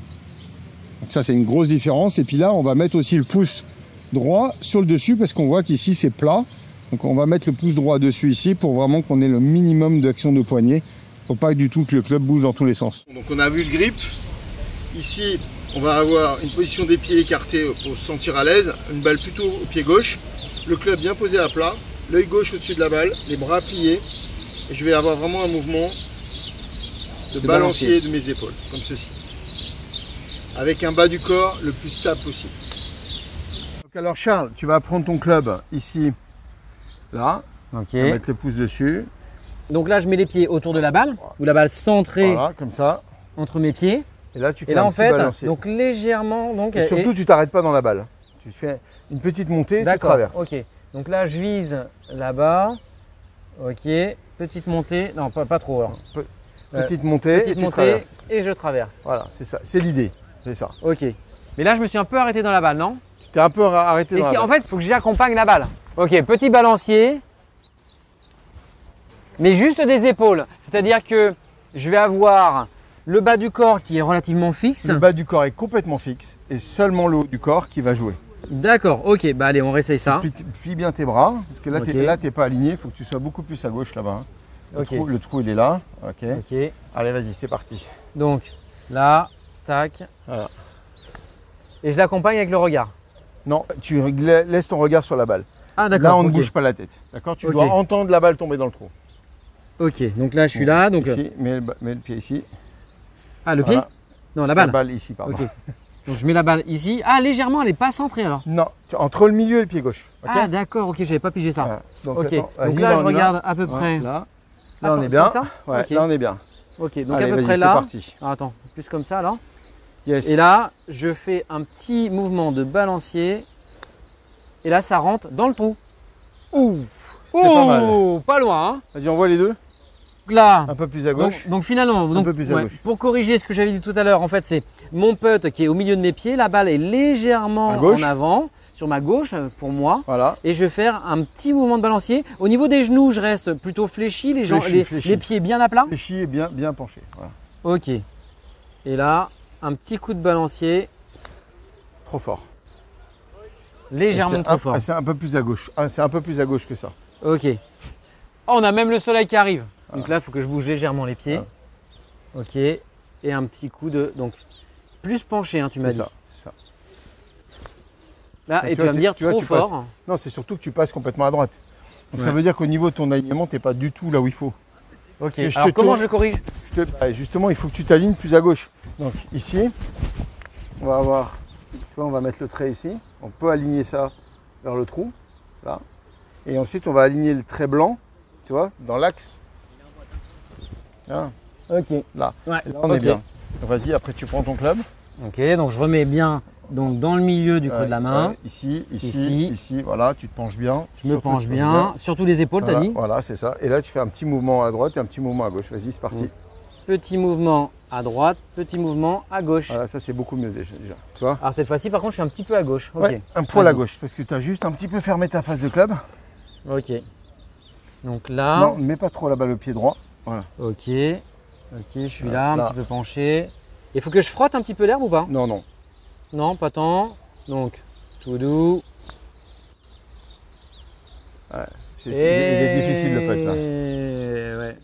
Donc ça, c'est une grosse différence. Et puis là, on va mettre aussi le pouce droit sur le dessus parce qu'on voit qu'ici, c'est plat. Donc on va mettre le pouce droit dessus ici pour vraiment qu'on ait le minimum d'action de poignet. Il ne faut pas du tout que le club bouge dans tous les sens. Donc on a vu le grip. Ici, on va avoir une position des pieds écartés pour se sentir à l'aise. Une balle plutôt au pied gauche. Le club bien posé à plat. L'œil gauche au-dessus de la balle. Les bras pliés. Et je vais avoir vraiment un mouvement de balancier de mes épaules. Comme ceci. Avec un bas du corps le plus stable possible. Donc alors Charles, tu vas prendre ton club ici. Là, ok. On va mettre le pouce dessus. Donc là, je mets les pieds autour de la balle, ou la balle centrée voilà, comme ça. Entre mes pieds. Et là, tu fais et là, un en petit fait, balancier. donc légèrement. Donc, et surtout, tu t'arrêtes pas dans la balle. Tu fais une petite montée, tu traverses. Ok. Donc là, je vise là-bas. Ok. Petite montée. Non, pas trop. Alors. Petite montée. Petite montée et je traverse. Voilà, c'est ça. C'est l'idée. C'est ça. Ok. Mais là, je me suis un peu arrêté dans la balle, non? Tu t'es un peu arrêté dans la balle. En fait, il faut que j'accompagne la balle. Ok, petit balancier, mais juste des épaules. C'est-à-dire que je vais avoir le bas du corps qui est relativement fixe. Le bas du corps est complètement fixe et seulement le haut du corps qui va jouer. D'accord, ok, bah allez, on réessaye ça. Plie bien tes bras, parce que là, tu n'es pas aligné, il faut que tu sois beaucoup plus à gauche là-bas. Le trou, il est là. Ok. Allez, vas-y, c'est parti. Donc, là, tac. Voilà. Et je l'accompagne avec le regard. Non, tu laisses ton regard sur la balle. Ah d'accord. Là, on ne bouge pas la tête. D'accord. Tu dois entendre la balle tomber dans le trou. Ok, donc là, je suis là. Donc... Ici, mets le pied ici. Ah, le pied? Non, la balle. La balle ici, pardon. Okay. Donc je mets la balle ici. Ah, légèrement, elle n'est pas centrée alors? Non, entre le milieu et le pied gauche. Okay. Ah d'accord, ok, je n'avais pas pigé ça. Voilà. Donc là, je regarde à peu près. Là on est bien. Ouais, là, on est bien. Ok, donc allez, à peu près là. C'est parti. Alors, attends, plus comme ça alors. Yes. Et là, je fais un petit mouvement de balancier. Et là, ça rentre dans le trou. Ouh, c'était pas mal. Pas loin. Hein. Vas-y, on voit les deux. Là. Un peu plus à gauche. Donc finalement, un peu plus à gauche. Pour corriger ce que j'avais dit tout à l'heure, en fait, c'est mon putt qui est au milieu de mes pieds. La balle est légèrement en avant, sur ma gauche pour moi. Voilà. Et je vais faire un petit mouvement de balancier. Au niveau des genoux, je reste plutôt fléchi, les pieds bien à plat. Fléchi et bien penché. Voilà. Ok. Et là, un petit coup de balancier. Trop fort. Légèrement trop fort. C'est un peu plus à gauche. C'est un peu plus à gauche que ça. Ok. Oh, on a même le soleil qui arrive. Donc là, il faut que je bouge légèrement les pieds. Ok. Et un petit coup de... Donc, plus penché, hein, tu m'as dit. C'est ça. Là, et tu vas me dire trop fort. Passes... Non, c'est surtout que tu passes complètement à droite. Donc ça veut dire qu'au niveau de ton alignement, tu n'es pas du tout là où il faut. Ok. Alors comment je corrige? Justement, il faut que tu t'alignes plus à gauche. Donc ici, on va avoir... Tu vois, on va mettre le trait ici. On peut aligner ça vers le trou. Là. Et ensuite, on va aligner le trait blanc, tu vois, dans l'axe. Ok. Là. Ouais. Là, on est bien. Vas-y, après tu prends ton club. Ok, donc je remets bien donc, dans le milieu du creux de la main. Ici, voilà, tu te penches bien. Je me penche bien, surtout les épaules, voilà, t'as dit? Voilà, c'est ça. Et là, tu fais un petit mouvement à droite et un petit mouvement à gauche. Vas-y, c'est parti. Petit mouvement à droite, petit mouvement à gauche. Voilà, ça c'est beaucoup mieux déjà. Tu vois? Alors cette fois-ci, par contre, je suis un petit peu à gauche. Okay. Ouais, un poil à gauche, parce que tu as juste un petit peu fermé ta face de club. Ok. Donc là... Non, mets pas trop la balle au pied droit. Voilà. Ok. Ok, je suis là, un petit peu penché. Il faut que je frotte un petit peu l'herbe ou pas? Non, non. Non, pas tant. Donc, tout doux. Ouais, il est difficile le putt là. Ouais.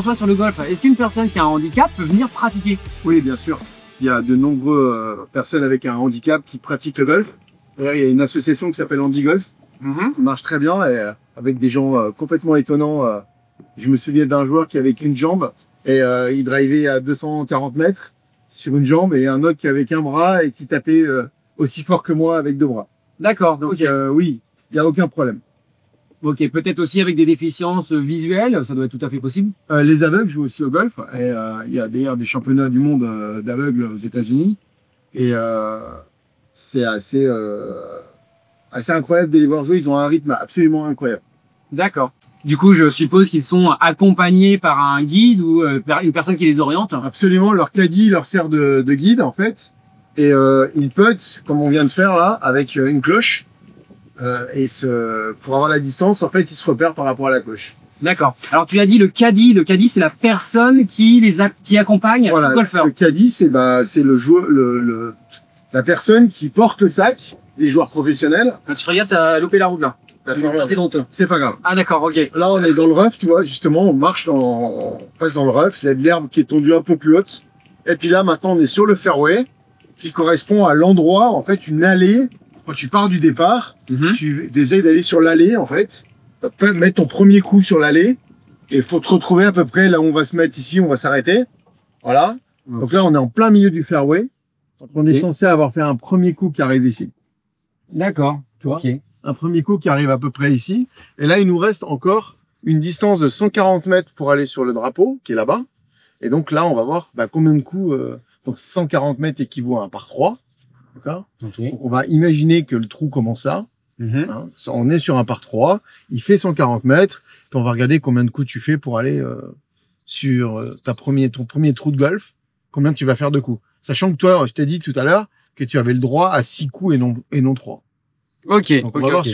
François, sur le golf, est-ce qu'une personne qui a un handicap peut venir pratiquer? Oui, bien sûr. Il y a de nombreuses personnes avec un handicap qui pratiquent le golf. D'ailleurs, il y a une association qui s'appelle Handigolf, qui marche très bien, et avec des gens complètement étonnants. Je me souviens d'un joueur qui avait qu'une jambe, et il drivait à 240 mètres sur une jambe, et un autre qui avait qu'un bras et qui tapait aussi fort que moi avec 2 bras. D'accord, Donc ok. oui, il n'y a aucun problème. Ok, peut-être aussi avec des déficiences visuelles, ça doit être tout à fait possible. Les aveugles jouent aussi au golf, et il y a d'ailleurs des championnats du monde d'aveugles aux États-Unis, et c'est assez incroyable de les voir jouer. Ils ont un rythme absolument incroyable. D'accord. Du coup, je suppose qu'ils sont accompagnés par un guide ou par une personne qui les oriente. Absolument, leur caddie leur sert de guide en fait, et ils puttent, comme on vient de faire là, avec une cloche, pour avoir la distance, en fait, ils se repèrent par rapport à la cloche. D'accord. Alors tu as dit le caddie. Le caddie, c'est la personne qui qui accompagne Voilà, le golfeur. le caddie, c'est le joueur, la personne qui porte le sac, les joueurs professionnels. Tu regardes, t'as loupé la route là. C'est pas grave. Ah d'accord, ok. Là, on est dans le rough, tu vois, justement, on passe dans le rough, c'est de l'herbe qui est tondue un peu plus haute. Et puis là, maintenant, on est sur le fairway, qui correspond à l'endroit, en fait, une allée. Quand tu pars du départ, tu essayes d'aller sur l'allée, en fait. Tu peux mettre ton premier coup sur l'allée, et il faut te retrouver à peu près là où on va se mettre ici, on va s'arrêter. Voilà. Donc là, on est en plein milieu du fairway. Donc on est censé avoir fait un premier coup qui arrive ici. D'accord. Tu vois, Ok. un premier coup qui arrive à peu près ici. Et là, il nous reste encore une distance de 140 mètres pour aller sur le drapeau, qui est là-bas. Et donc là, on va voir combien de coups. Donc 140 mètres équivaut à un par 3. D'accord. Ok. Donc, on va imaginer que le trou commence là. Hein. On est sur un par 3. Il fait 140 mètres. Puis on va regarder combien de coups tu fais pour aller sur ton premier trou de golf. Combien tu vas faire de coups. Sachant que toi, je t'ai dit tout à l'heure que tu avais le droit à 6 coups et non 3. Ok. Donc on va voir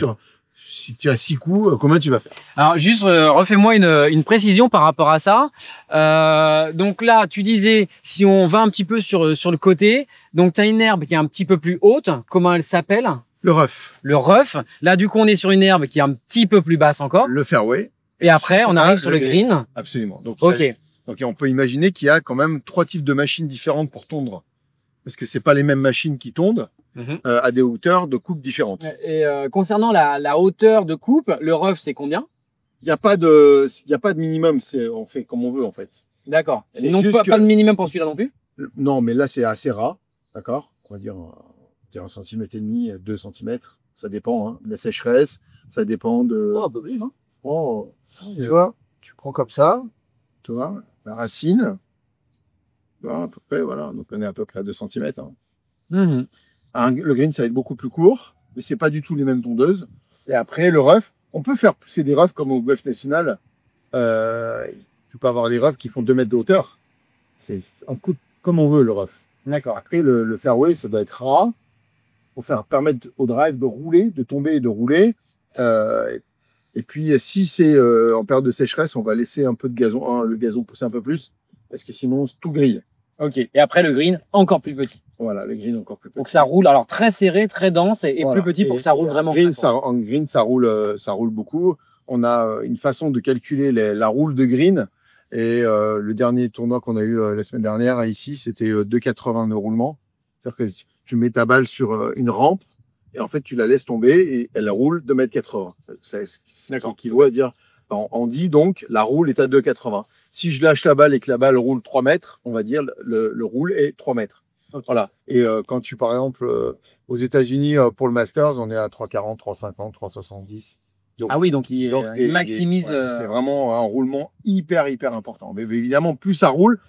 si tu as 6 coups, combien tu vas faire. Alors juste refais-moi une précision par rapport à ça. Donc là, tu disais si on va un petit peu sur le côté, donc tu as une herbe qui est un petit peu plus haute. Comment elle s'appelle? Le rough. Le rough. Là, du coup, on est sur une herbe qui est un petit peu plus basse encore. Le fairway. Et après, on arrive sur le green. Absolument. Donc, Ok. donc on peut imaginer qu'il y a quand même 3 types de machines différentes pour tondre. Parce que c'est pas les mêmes machines qui tondent à des hauteurs de coupe différentes. Et concernant la hauteur de coupe, le rough, c'est combien? Il n'y a pas de minimum, on fait comme on veut en fait. D'accord. C'est Non, juste pas de minimum pour celui-là non plus? Non, mais là c'est assez ras, d'accord. On va dire 1,5 cm, 2 cm, ça dépend de la sécheresse, ça dépend de... Oh, bah oui, hein. Oh, tu vois, tu prends comme ça, tu vois, la racine, tu vois, à peu près, voilà, donc on est à peu près à 2 cm. Le green, ça va être beaucoup plus court, mais c'est pas du tout les mêmes tondeuses. Et après, le rough, on peut faire pousser des roughs comme au golf national. Tu peux avoir des roughs qui font 2 mètres de hauteur. C'est un coup comme on veut, le rough. D'accord. Après, le fairway, ça doit être ras pour permettre au drive de rouler, de tomber et de rouler. Et puis, si c'est en période de sécheresse, on va laisser un peu de gazon, le gazon pousser un peu plus, parce que sinon, tout grille. Ok. Et après, le green, encore plus petit. Voilà, le green encore plus petit. Donc ça roule alors très serré, très dense et Voilà. plus petit pour que ça roule vraiment. En green, ça roule beaucoup. On a une façon de calculer la roule de green. Et le dernier tournoi qu'on a eu la semaine dernière ici, c'était 2,80 de roulement. C'est-à-dire que tu mets ta balle sur une rampe et en fait tu la laisses tomber et elle roule 2,80 m. C'est ce qui équivaut à dire, on dit donc la roule est à 2,80. Si je lâche la balle et que la balle roule 3 mètres, on va dire le roule est 3 mètres. Okay. Voilà. Et quand tu, par exemple, aux États-Unis pour le Masters, on est à 3,40, 3,50, 3,70. Donc, ah oui, donc il maximise. C'est vraiment un roulement hyper important. Mais évidemment, plus ça roule,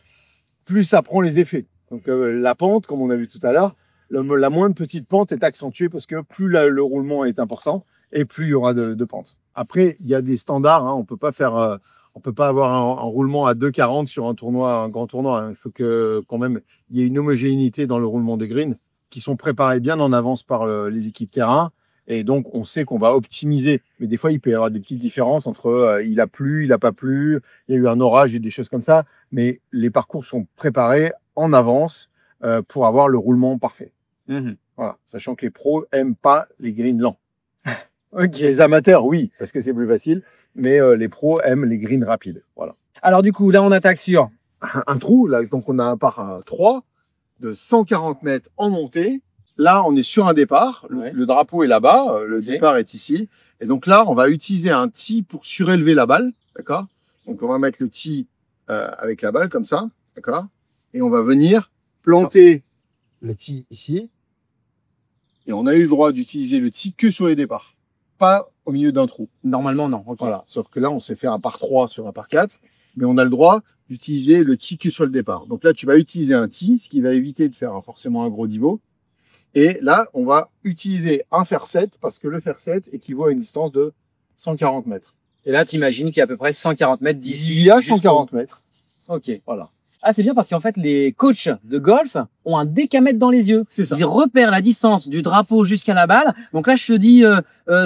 plus ça prend les effets. Donc la pente, comme on a vu tout à l'heure, la moindre petite pente est accentuée parce que plus le roulement est important et plus il y aura de pente. Après, il y a des standards. On peut pas faire. On peut pas avoir un roulement à 2,40 sur un grand tournoi. Il faut que quand même il y ait une homogénéité dans le roulement des greens qui sont préparés bien en avance par les équipes terrain. Et donc, on sait qu'on va optimiser. Mais des fois, il peut y avoir des petites différences entre il a plu, il n'a pas plu, il y a eu un orage et des choses comme ça. Mais les parcours sont préparés en avance pour avoir le roulement parfait. Voilà. Sachant que les pros aiment pas les greens lents. Okay. Les amateurs, oui, parce que c'est plus facile. Mais les pros aiment les greens rapides. Voilà. Alors du coup, là, on attaque sur... un trou, là, donc on a un par 3 de 140 mètres en montée. Là, on est sur un départ. Ouais. Le drapeau est là-bas, le départ est ici. Et donc là, on va utiliser un tee pour surélever la balle, d'accord? Donc on va mettre le tee avec la balle comme ça, d'accord? Et on va venir planter le tee ici. Et on a eu le droit d'utiliser le tee que sur les départs, pas au milieu d'un trou. Normalement, non. Okay. Voilà. Sauf que là, on s'est fait un par 3 sur un par 4, mais on a le droit d'utiliser le tee que sur le départ. Donc là, tu vas utiliser un tee, ce qui va éviter de faire forcément un gros niveau. Et là, on va utiliser un fer 7 parce que le fer 7 équivaut à une distance de 140 mètres. Et là, tu imagines qu'il y a à peu près 140 mètres d'ici. Il y a 140 mètres. Ok. Voilà. Ah, c'est bien parce qu'en fait, les coachs de golf ont un décamètre dans les yeux. C'est ça. Ils repèrent la distance du drapeau jusqu'à la balle. Donc là, je te dis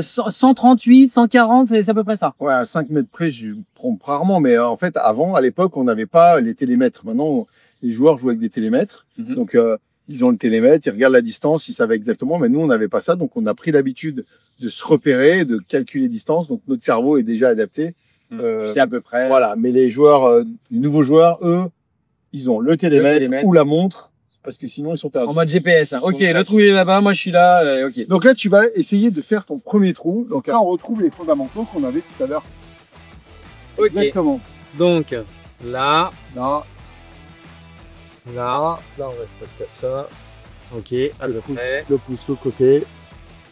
138, 140, c'est à peu près ça. Ouais, à 5 mètres près, je me trompe rarement. Mais en fait, avant, à l'époque, on n'avait pas les télémètres. Maintenant, les joueurs jouent avec des télémètres. Donc, ils ont le télémètre, ils regardent la distance, ils savent exactement. Mais nous, on n'avait pas ça. Donc, on a pris l'habitude de se repérer, de calculer distance. Donc, notre cerveau est déjà adapté. C'est à peu près. Voilà. Mais les joueurs, les nouveaux joueurs, eux, ils ont le télémètre ou la montre. Parce que sinon, ils sont perdus. En mode GPS. Hein. Ok, le trou il est là-bas, moi je suis là. Ok. Donc là, tu vas essayer de faire ton premier trou. Donc là, on retrouve les fondamentaux qu'on avait tout à l'heure. Ok. Exactement. Donc là, Là, Là, on reste comme ça. ok, à peu près. Le pouce sur le côté.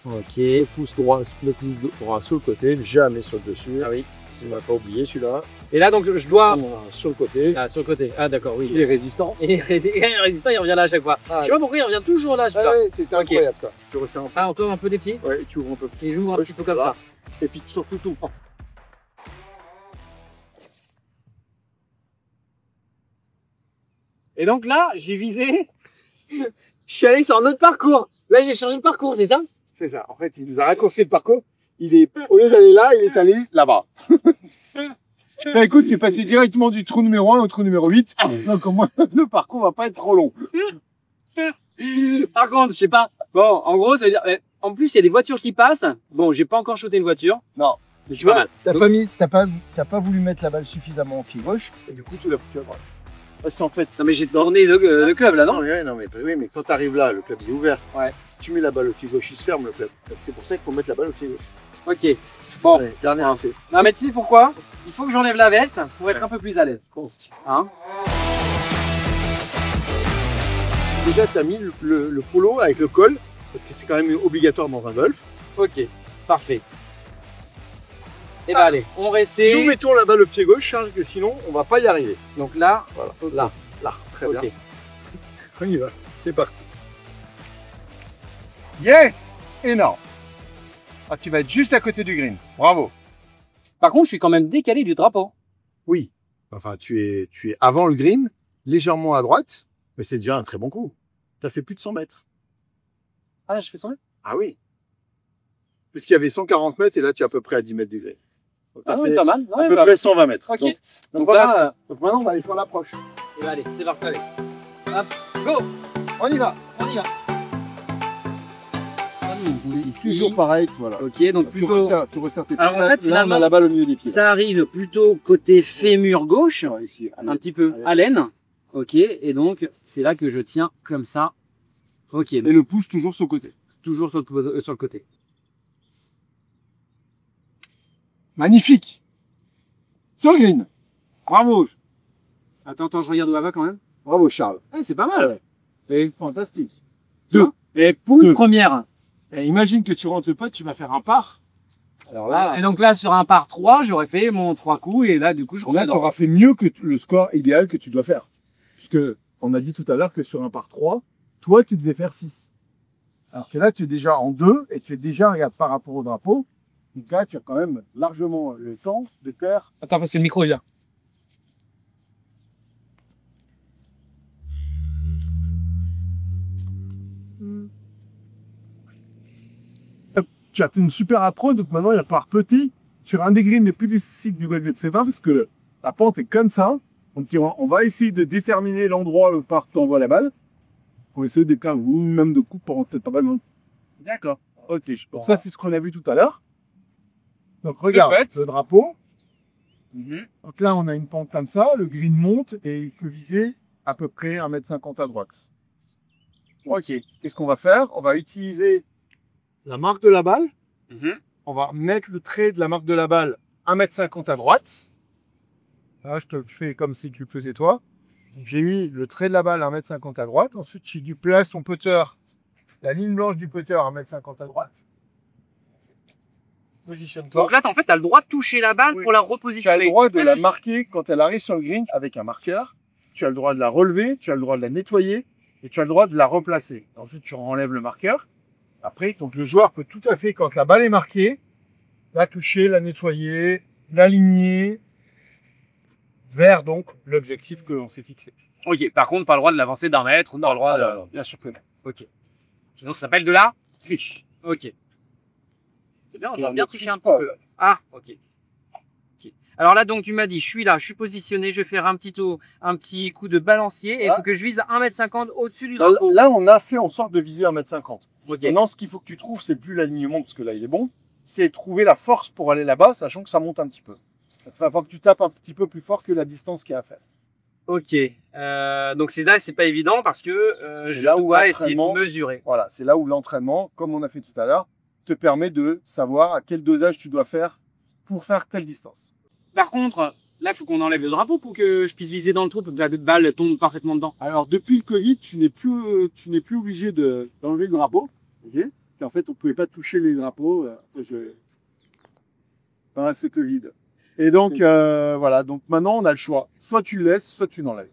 Ok. Le pouce droit sur le côté, jamais sur le dessus. Ah oui. Tu ne m'as pas oublié celui-là. Et là, donc je dois. Sur le côté. Ah, sur le côté. Ah, d'accord, oui. Il est résistant. Et le résistant, il revient là à chaque fois. Ah, Je sais pas pourquoi il revient toujours là, celui-là. ouais, c'était incroyable ça. Tu resserres un peu. Ah, encore un peu des pieds. Ouais, tu ouvres un peu plus. Et j'ouvre un petit peu comme ça. Et puis surtout tout. Et donc là, j'ai visé. Je suis allé sur un autre parcours. Là, j'ai changé de parcours, c'est ça? C'est ça. En fait, il nous a raccourci le parcours. Il est, au lieu d'aller là, il est allé là-bas. Bah, écoute, tu es passé directement du trou numéro 1 au trou numéro 8. Donc, au moins, le parcours va pas être trop long. Par contre, je sais pas. Bon, en gros, ça veut dire. En plus, il y a des voitures qui passent. Bon, j'ai pas encore shoté une voiture. Non. Mais tu Pas vois, mal. t'as pas voulu mettre la balle suffisamment au pied gauche. Et du coup, tu l'as foutu à droite. Parce qu'en fait. Non, mais j'ai orné le club là, non? Non, mais quand tu arrives là, le club il est ouvert. Ouais. Si tu mets la balle au pied gauche, il se ferme le club. Donc, c'est pour ça qu'il faut mettre la balle au pied gauche. Ok. Bon. Allez, dernier essai. Non, mais tu sais pourquoi? Il faut que j'enlève la veste pour être un peu plus à l'aise. Hein? Déjà, tu as mis le polo avec le col, parce que c'est quand même obligatoire dans un golf. Ok. Parfait. Et bah, allez, on réessaye. Nous mettons la balle au pied gauche, Charles, que sinon, on va pas y arriver. Donc là, Voilà. ok. Là, très Ok. bien. On y va. C'est parti. Yes! Énorme. Ah, tu vas être juste à côté du green. Bravo. Par contre, je suis quand même décalé du drapeau. Oui. Enfin, tu es avant le green, légèrement à droite, mais c'est déjà un très bon coup. Tu as fait plus de 100 mètres. Ah, là, je fais son Ah oui. Puisqu'il y avait 140 mètres et là, tu es à peu près à 10 mètres du green. Donc, Ah t'as oui, fait pas mal. à peu près 120 mètres. Ok. Donc Donc là, maintenant, on va aller faire l'approche. et bah, allez, c'est parti. Allez. Hop, go! On y va. On y va. Ici. Toujours pareil, voilà. Ok, donc Tu plutôt. resserres tes pieds. Alors, en fait, Là, on finalement, a la balle au milieu des pieds. Ça arrive plutôt côté fémur gauche, Ouais, ici. Allez. un petit peu Allez. à l'aine. Ok, et donc c'est là que je tiens comme ça. Ok, Et donc, le pouce toujours sur le côté. toujours sur le côté. Magnifique. Sur le green. Bravo. Attends, je regarde où elle va quand même. Bravo, Charles. Ah, c'est pas mal. Et, Fantastique. et pour une Deux. première. Et imagine que tu rentres pas, tu vas faire un par. Alors là, Et donc là, sur un par 3, j'aurais fait mon 3 coups et là, du coup, je là rentre tu dedans. auras fait mieux que le score idéal que tu dois faire. Puisque on a dit tout à l'heure que sur un par 3, toi, tu devais faire 6. Alors que là, tu es déjà en 2 et tu es déjà, regarde, par rapport au drapeau. Donc là, tu as quand même largement le temps de faire. Attends, parce que le micro est là. Tu as une super approche, donc maintenant il y a par petit sur un des greens les plus difficiles du golf de Tseva, parce que la pente est comme ça. Donc on va essayer de déterminer l'endroit où part t'envoies la balle pour essayer de cas ou même de coups pour rentrer ta balle. D'accord. Ok. Donc ça c'est ce qu'on a vu tout à l'heure. Donc regarde Perfect. le drapeau. Donc là, on a une pente comme ça, le green monte et il peut viser à peu près 1,50 m à droite. Ok, qu'est-ce qu'on va faire? On va utiliser la marque de la balle. On va mettre le trait de la marque de la balle 1,50 m à droite. Là, je te le fais comme si tu le faisais toi. J'ai mis le trait de la balle 1,50 m à droite. Ensuite, tu places ton putter, la ligne blanche du putter 1,50 m à droite. Positionne-toi. Donc là, en fait, tu as le droit de toucher la balle pour la repositionner. Tu as le droit de la marquer quand elle arrive sur le green avec un marqueur. Tu as le droit de la relever, tu as le droit de la nettoyer et tu as le droit de la replacer. Ensuite, tu enlèves le marqueur. Après, donc le joueur peut tout à fait, quand la balle est marquée, la toucher, la nettoyer, l'aligner vers donc l'objectif que l'on s'est fixé. Ok, par contre, pas le droit de l'avancer d'un mètre, pas le droit de... Bien sûr que non. Ok. Sinon, ça s'appelle de la Triche. Ok. C'est bien, On j'ai bien ne triché triche un pas. peu. Ah, ok. Ok. Alors là, donc, tu m'as dit, je suis là, je suis positionné, je vais faire un petit coup de balancier et il faut que je vise à 1,50 m au-dessus du drapeau. Là, on a fait en sorte de viser 1,50 m. Ok. Maintenant, ce qu'il faut que tu trouves, c'est plus l'alignement, parce que là, il est bon, c'est trouver la force pour aller là-bas, sachant que ça monte un petit peu. Il va falloir que tu tapes un petit peu plus fort que la distance qu'il y a à faire. Ok. Donc, c'est là, c'est pas évident parce que je là où dois essayer de l'entraînement- mesurer. Voilà, c'est là où l'entraînement, comme on a fait tout à l'heure, te permet de savoir à quel dosage tu dois faire pour faire telle distance. Par contre, là, il faut qu'on enlève le drapeau pour que je puisse viser dans le trou pour que la balle tombe parfaitement dedans. Alors, depuis le Covid, tu n'es plus obligé d'enlever le drapeau. Okay, et en fait, on ne pouvait pas toucher les drapeaux pendant ce Covid. Et donc, voilà. Donc, maintenant, on a le choix. Soit tu le laisses, soit tu l'enlèves.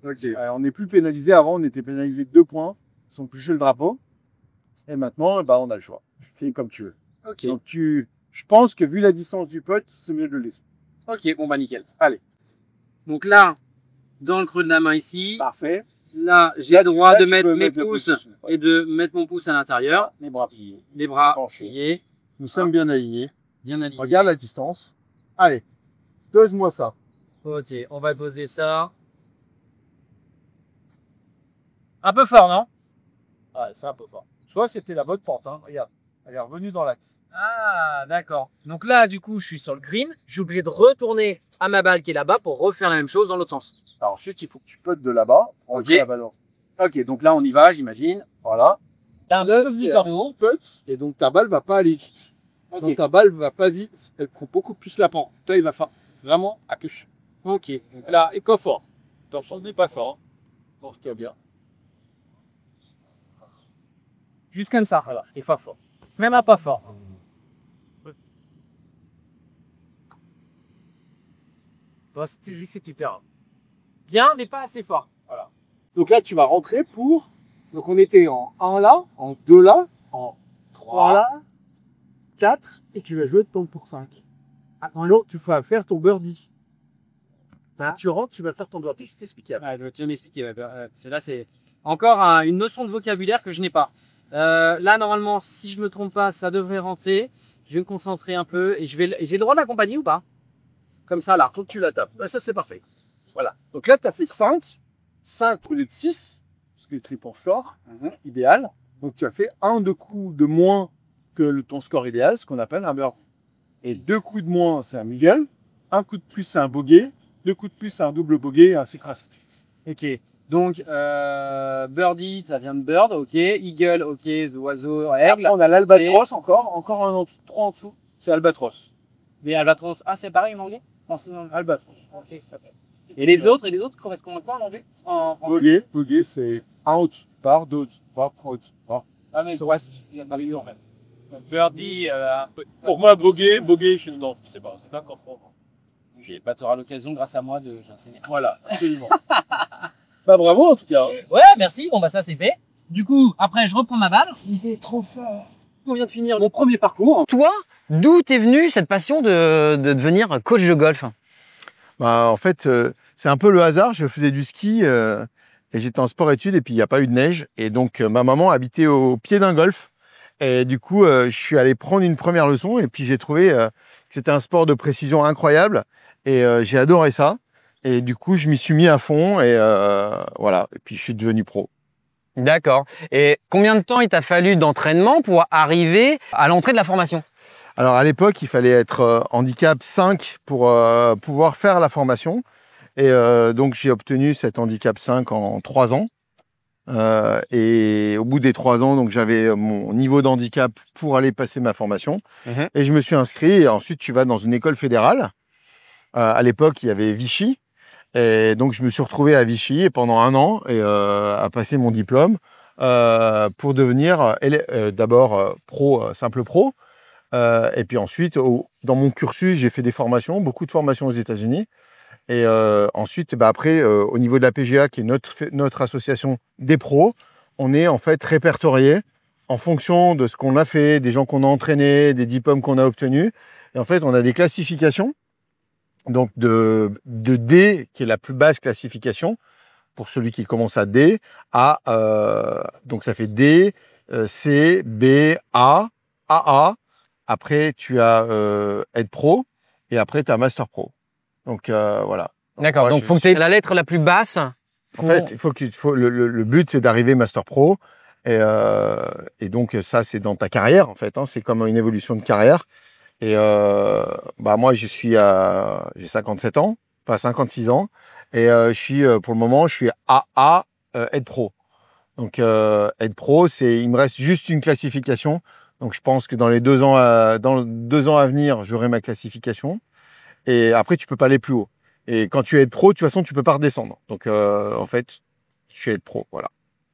On n'est plus pénalisé. Avant, on était pénalisé de 2 points si on touchait le drapeau. Et maintenant, bah, on a le choix. Fais comme tu veux. Ok. Donc, je pense que vu la distance du putt, c'est mieux de le laisser. Ok, bon, bah, nickel. Allez. Donc là, dans le creux de la main ici, Parfait. là, j'ai Là, le droit là, de tu mettre peux mes mettre le pouces pouce. Ouais. et de mettre mon pouce à l'intérieur. Les bras pliés. Les bras Penchés. pliés, Nous sommes bien alignés. bien alignés. Regarde la distance. Allez, dose-moi ça. Ok, on va poser ça. Un peu fort, non? Ouais, c'est un peu fort. Soit c'était la bonne porte, hein. Regarde, elle est revenue dans l'axe. Ah, d'accord. Donc là, du coup, je suis sur le green. Je suis obligé de retourner à ma balle qui est là-bas pour refaire la même chose dans l'autre sens. Alors ensuite, il faut que tu puttes de là-bas. pour Ok. entrer la balle dans- Ok, donc là, on y va, j'imagine. Voilà. T'as un Là, peu c'est vite, un putt, et donc ta balle va pas aller vite. Ok. Donc ta balle va pas vite, elle prend beaucoup plus la pente. Toi, il va faire vraiment à queue. Ok. Là, et pas fort. Attention, n'est pas fort. Bon, c'était bien. Juste comme ça. Voilà, et pas fort. Même à pas fort. Toi, c'était juste c'était terrain. Bien, mais pas assez fort. Voilà. Donc là, tu vas rentrer pour. Donc on était en 1 là, en 2 là, en 3 là, 4, et tu vas jouer de tombe pour 5. Alors, tu vas faire ton birdie. Ah. Si tu rentres, tu vas faire ton birdie. Je t'explique après. Ouais, tu vas m'expliquer. Ouais, parce que là, c'est encore une notion de vocabulaire que je n'ai pas. Là, normalement, si je me trompe pas, ça devrait rentrer. Je vais me concentrer un peu et j'ai le droit de l'accompagner ou pas? Comme ça, là. Faut que tu la tapes. Ça, c'est parfait. Voilà. Donc là, tu as fait 5. 5 au lieu de 6. Parce que le triple short, idéal. Donc tu as fait un de coups de moins que ton score idéal, ce qu'on appelle un birdie. Et 2 coups de moins, c'est un eagle. Un coup de plus, c'est un bogey. 2 coups de plus, c'est un double bogey et un cycrasse. Ok. Donc, birdie, ça vient de bird, ok. Eagle, ok, oiseau, aigle. Après, on a l'albatros encore un 3 en dessous. C'est albatros. Mais albatros, ah, c'est pareil en anglais? Albatros. Ok. Et les autres correspondent à quoi en anglais? En français? Bogey, c'est out, par, d'autres, par, out, par. Ah, mais Souest. il y a pas raison, en fait. Birdie, un peu. Pour moi, bogey, je suis dedans. C'est pas encore fort. J'ai pas t'auras l'occasion, grâce à moi, j'enseigner. Voilà, absolument. Bah bravo en tout cas. Ouais, merci. Bon, bah, ça, c'est fait. Du coup, après, je reprends ma balle. Il est trop fort. On vient de finir mon premier parcours. Toi, d'où t'es venue cette passion de devenir coach de golf? Bah, en fait, c'est un peu le hasard. Je faisais du ski et j'étais en sport-études et puis il n'y a pas eu de neige. Et donc, ma maman habitait au pied d'un golf. Et du coup, je suis allé prendre une première leçon et puis j'ai trouvé que c'était un sport de précision incroyable. Et j'ai adoré ça. Et du coup, je m'y suis mis à fond et voilà. Et puis, je suis devenu pro. D'accord. Et combien de temps il t'a fallu d'entraînement pour arriver à l'entrée de la formation? Alors à l'époque, il fallait être handicap 5 pour pouvoir faire la formation. Et donc j'ai obtenu cet handicap 5 en 3 ans. Et au bout des 3 ans, donc j'avais mon niveau d'handicap pour aller passer ma formation. Et je me suis inscrit. Et ensuite, tu vas dans une école fédérale. À l'époque, il y avait Vichy. Et donc, je me suis retrouvé à Vichy et pendant 1 an à passer mon diplôme pour devenir d'abord pro, simple pro. Et puis ensuite, dans mon cursus, j'ai fait des formations, beaucoup de formations aux États-Unis. Et ensuite, après, au niveau de la PGA, qui est notre association des pros, on est en fait répertorié en fonction de ce qu'on a fait, des gens qu'on a entraînés, des diplômes qu'on a obtenus. Et en fait, on a des classifications. Donc de D, qui est la plus basse classification, pour celui qui commence à D, à, donc ça fait D, C, B, A, AA. Après, tu as Aide Pro, et après, tu as Master Pro. Donc voilà. D'accord, Moi, donc il faut que tu aies la lettre la plus basse. En fait, le but, c'est d'arriver Master Pro. Et donc, ça, c'est dans ta carrière, en fait. Hein, c'est comme une évolution de carrière. Et moi, j'ai 57 ans, enfin 56 ans. Et je suis, pour le moment, je suis AA Aide Pro. Donc, Aide Pro, il me reste juste une classification. Donc, je pense que dans les 2 ans à venir, j'aurai ma classification. Et après, tu peux pas aller plus haut. Et quand tu es Aide Pro, de toute façon, tu peux pas redescendre. Donc, en fait, je suis Aide Pro, voilà.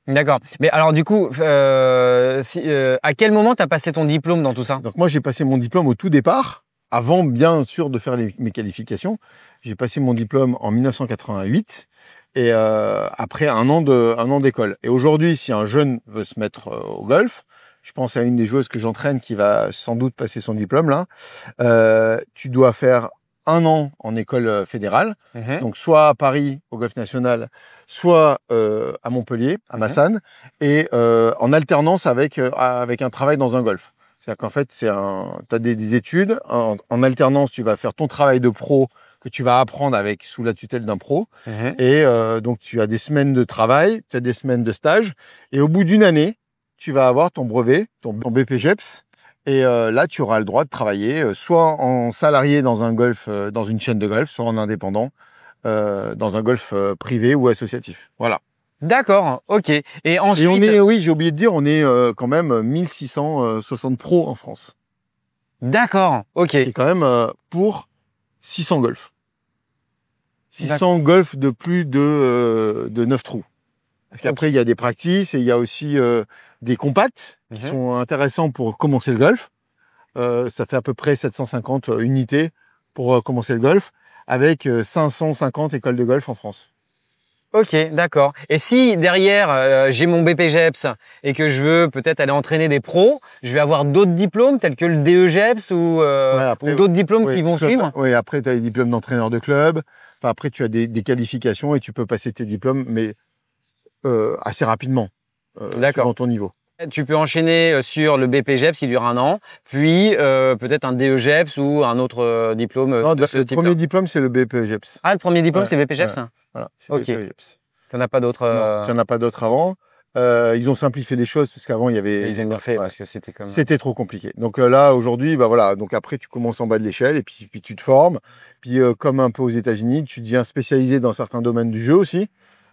D'accord. Mais alors, du coup, à quel moment tu as passé ton diplôme dans tout ça? Donc, moi, j'ai passé mon diplôme au tout départ, avant, bien sûr, de faire mes qualifications. J'ai passé mon diplôme en 1988 et après un an d'école. Et aujourd'hui, si un jeune veut se mettre au golf, je pense à une des joueuses que j'entraîne qui va sans doute passer son diplôme là, tu dois faire 1 an en école fédérale, donc soit à Paris, au Golf National, soit à Montpellier, à Massane, et en alternance avec un travail dans un golf. C'est-à-dire qu'en fait, tu as des études, en alternance, tu vas faire ton travail de pro que tu vas apprendre sous la tutelle d'un pro, et donc tu as des semaines de travail, tu as des semaines de stage, et au bout d'1 année, tu vas avoir ton brevet, ton BPGEPS, et là, tu auras le droit de travailler soit en salarié dans un golf, dans une chaîne de golf, soit en indépendant, dans un golf privé ou associatif. Voilà. D'accord, ok. Et ensuite... oui, j'ai oublié de dire, on est quand même 1660 pros en France. D'accord, ok. C'est quand même pour 600 golfs. 600 golfs de plus de 9 trous. Parce qu'après, il y a des practices et il y a aussi des compacts qui sont intéressants pour commencer le golf. Ça fait à peu près 750 unités pour commencer le golf, avec 550 écoles de golf en France. Ok, d'accord. Et si derrière, j'ai mon BPGEPS et que je veux peut-être aller entraîner des pros, je vais avoir d'autres diplômes tels que le DEGEPS ou d'autres diplômes qui vont suivre? Oui, après, tu as les diplômes d'entraîneur de club. Enfin, après, tu as des qualifications et tu peux passer tes diplômes, mais assez rapidement, selon ton niveau. Tu peux enchaîner sur le BPGEPS qui dure 1 an, puis peut-être un DEGEPS ou un autre diplôme. Non, le premier diplôme, c'est le BPGEPS. Ah, le premier diplôme, c'est BPGEPS? Voilà, ok. Tu n'en as pas d'autres Non, tu n'en as pas d'autres avant. Ils ont simplifié les choses parce qu'avant, il y avait... Ils ont bien fait parce que c'était comme... C'était trop compliqué. Donc là, aujourd'hui, voilà. Donc après, tu commences en bas de l'échelle et puis tu te formes. Puis comme un peu aux États-Unis, tu deviens spécialisé dans certains domaines du jeu aussi.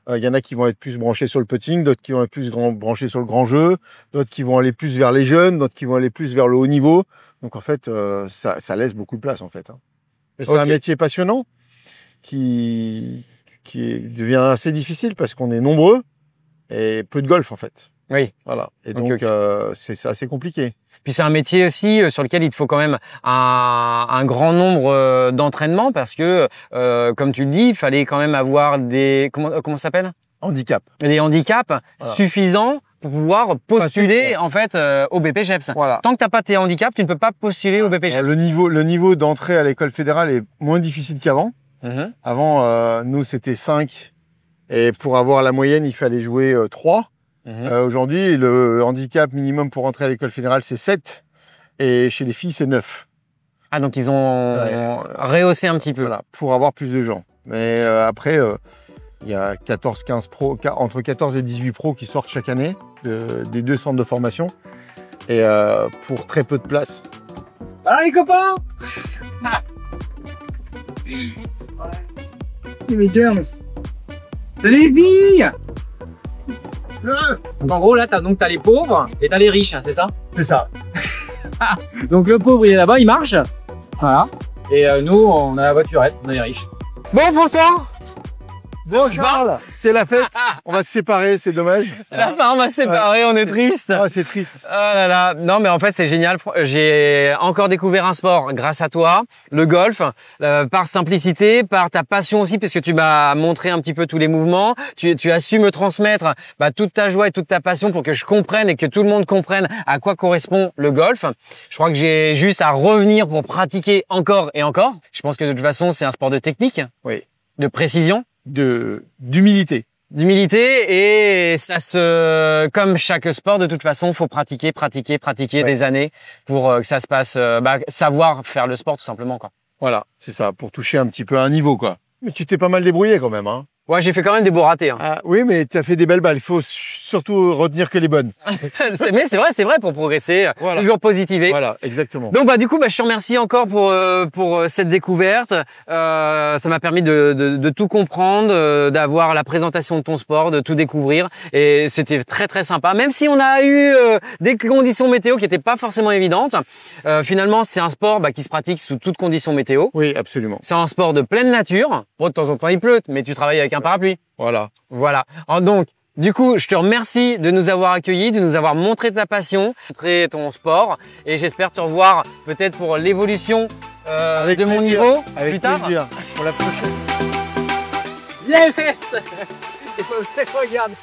Il y en a qui vont être plus branchés sur le putting, d'autres qui vont être plus branchés sur le grand jeu, d'autres qui vont aller plus vers les jeunes, d'autres qui vont aller plus vers le haut niveau. Donc en fait, ça laisse beaucoup de place en fait. C'est un métier passionnant qui devient assez difficile parce qu'on est nombreux et peu de golf en fait. Oui. Voilà. Et donc c'est assez compliqué. Puis c'est un métier aussi sur lequel il te faut quand même un grand nombre d'entraînements parce que, comme tu le dis, il fallait quand même avoir des... Comment ça s'appelle? Handicap. Des handicaps suffisants pour pouvoir postuler en fait au BPGEPS. Voilà. Tant que tu n'as pas tes handicaps, tu ne peux pas postuler au BPGEPS. Le niveau d'entrée à l'école fédérale est moins difficile qu'avant. Avant, nous, c'était 5. Et pour avoir la moyenne, il fallait jouer 3. Aujourd'hui, le handicap minimum pour entrer à l'école fédérale, c'est 7. Et chez les filles, c'est 9. Ah, donc ils ont rehaussé un petit peu. Voilà, pour avoir plus de gens. Mais après, il y a 14-15 pros, entre 14 et 18 pros qui sortent chaque année des 2 centres de formation. Et pour très peu de place. Ah les copains. Salut les filles. Donc en gros là t'as les pauvres et t'as les riches, hein, c'est ça? C'est ça. Donc le pauvre il est là-bas, il marche. Voilà. Et nous on a la voiturette, on est les riches. Bon François. Bon Charles, c'est la fête. On va se séparer, c'est dommage. À la fin on va se séparer, on est triste. Ah, c'est triste. Oh là là, non mais en fait c'est génial, j'ai encore découvert un sport grâce à toi, le golf, par simplicité, par ta passion aussi, parce que tu m'as montré un petit peu tous les mouvements, tu as su me transmettre toute ta joie et toute ta passion pour que je comprenne et que tout le monde comprenne à quoi correspond le golf. Je crois que j'ai juste à revenir pour pratiquer encore et encore. Je pense que de toute façon c'est un sport de technique, Oui. de précision, D'humilité. d'humilité et ça comme chaque sport de toute façon faut pratiquer Ouais. des années pour que ça se passe savoir faire le sport tout simplement quoi. Voilà, c'est ça, pour toucher un petit peu un niveau, quoi. Mais tu t'es pas mal débrouillé quand même, hein. Ouais, j'ai fait quand même des beaux ratés hein. Ah, oui, mais tu as fait des belles balles. Il faut surtout retenir que les bonnes. Mais c'est vrai pour progresser, Voilà. toujours positiver. Voilà, exactement. Donc du coup je te remercie encore pour cette découverte. Ça m'a permis de tout comprendre, d'avoir la présentation de ton sport, de tout découvrir et c'était très très sympa. Même si on a eu des conditions météo qui n'étaient pas forcément évidentes, finalement c'est un sport qui se pratique sous toutes conditions météo. Oui, absolument. C'est un sport de pleine nature. Bon, de temps en temps il pleut, mais tu travailles avec un parapluie. Voilà. Voilà. Donc, du coup, je te remercie de nous avoir accueillis, de nous avoir montré ta passion, montré ton sport, et j'espère te revoir peut-être pour l'évolution Avec de mon plaisir. niveau Avec plus tard. plaisir. Pour la prochaine. Yes. Il faut regarder.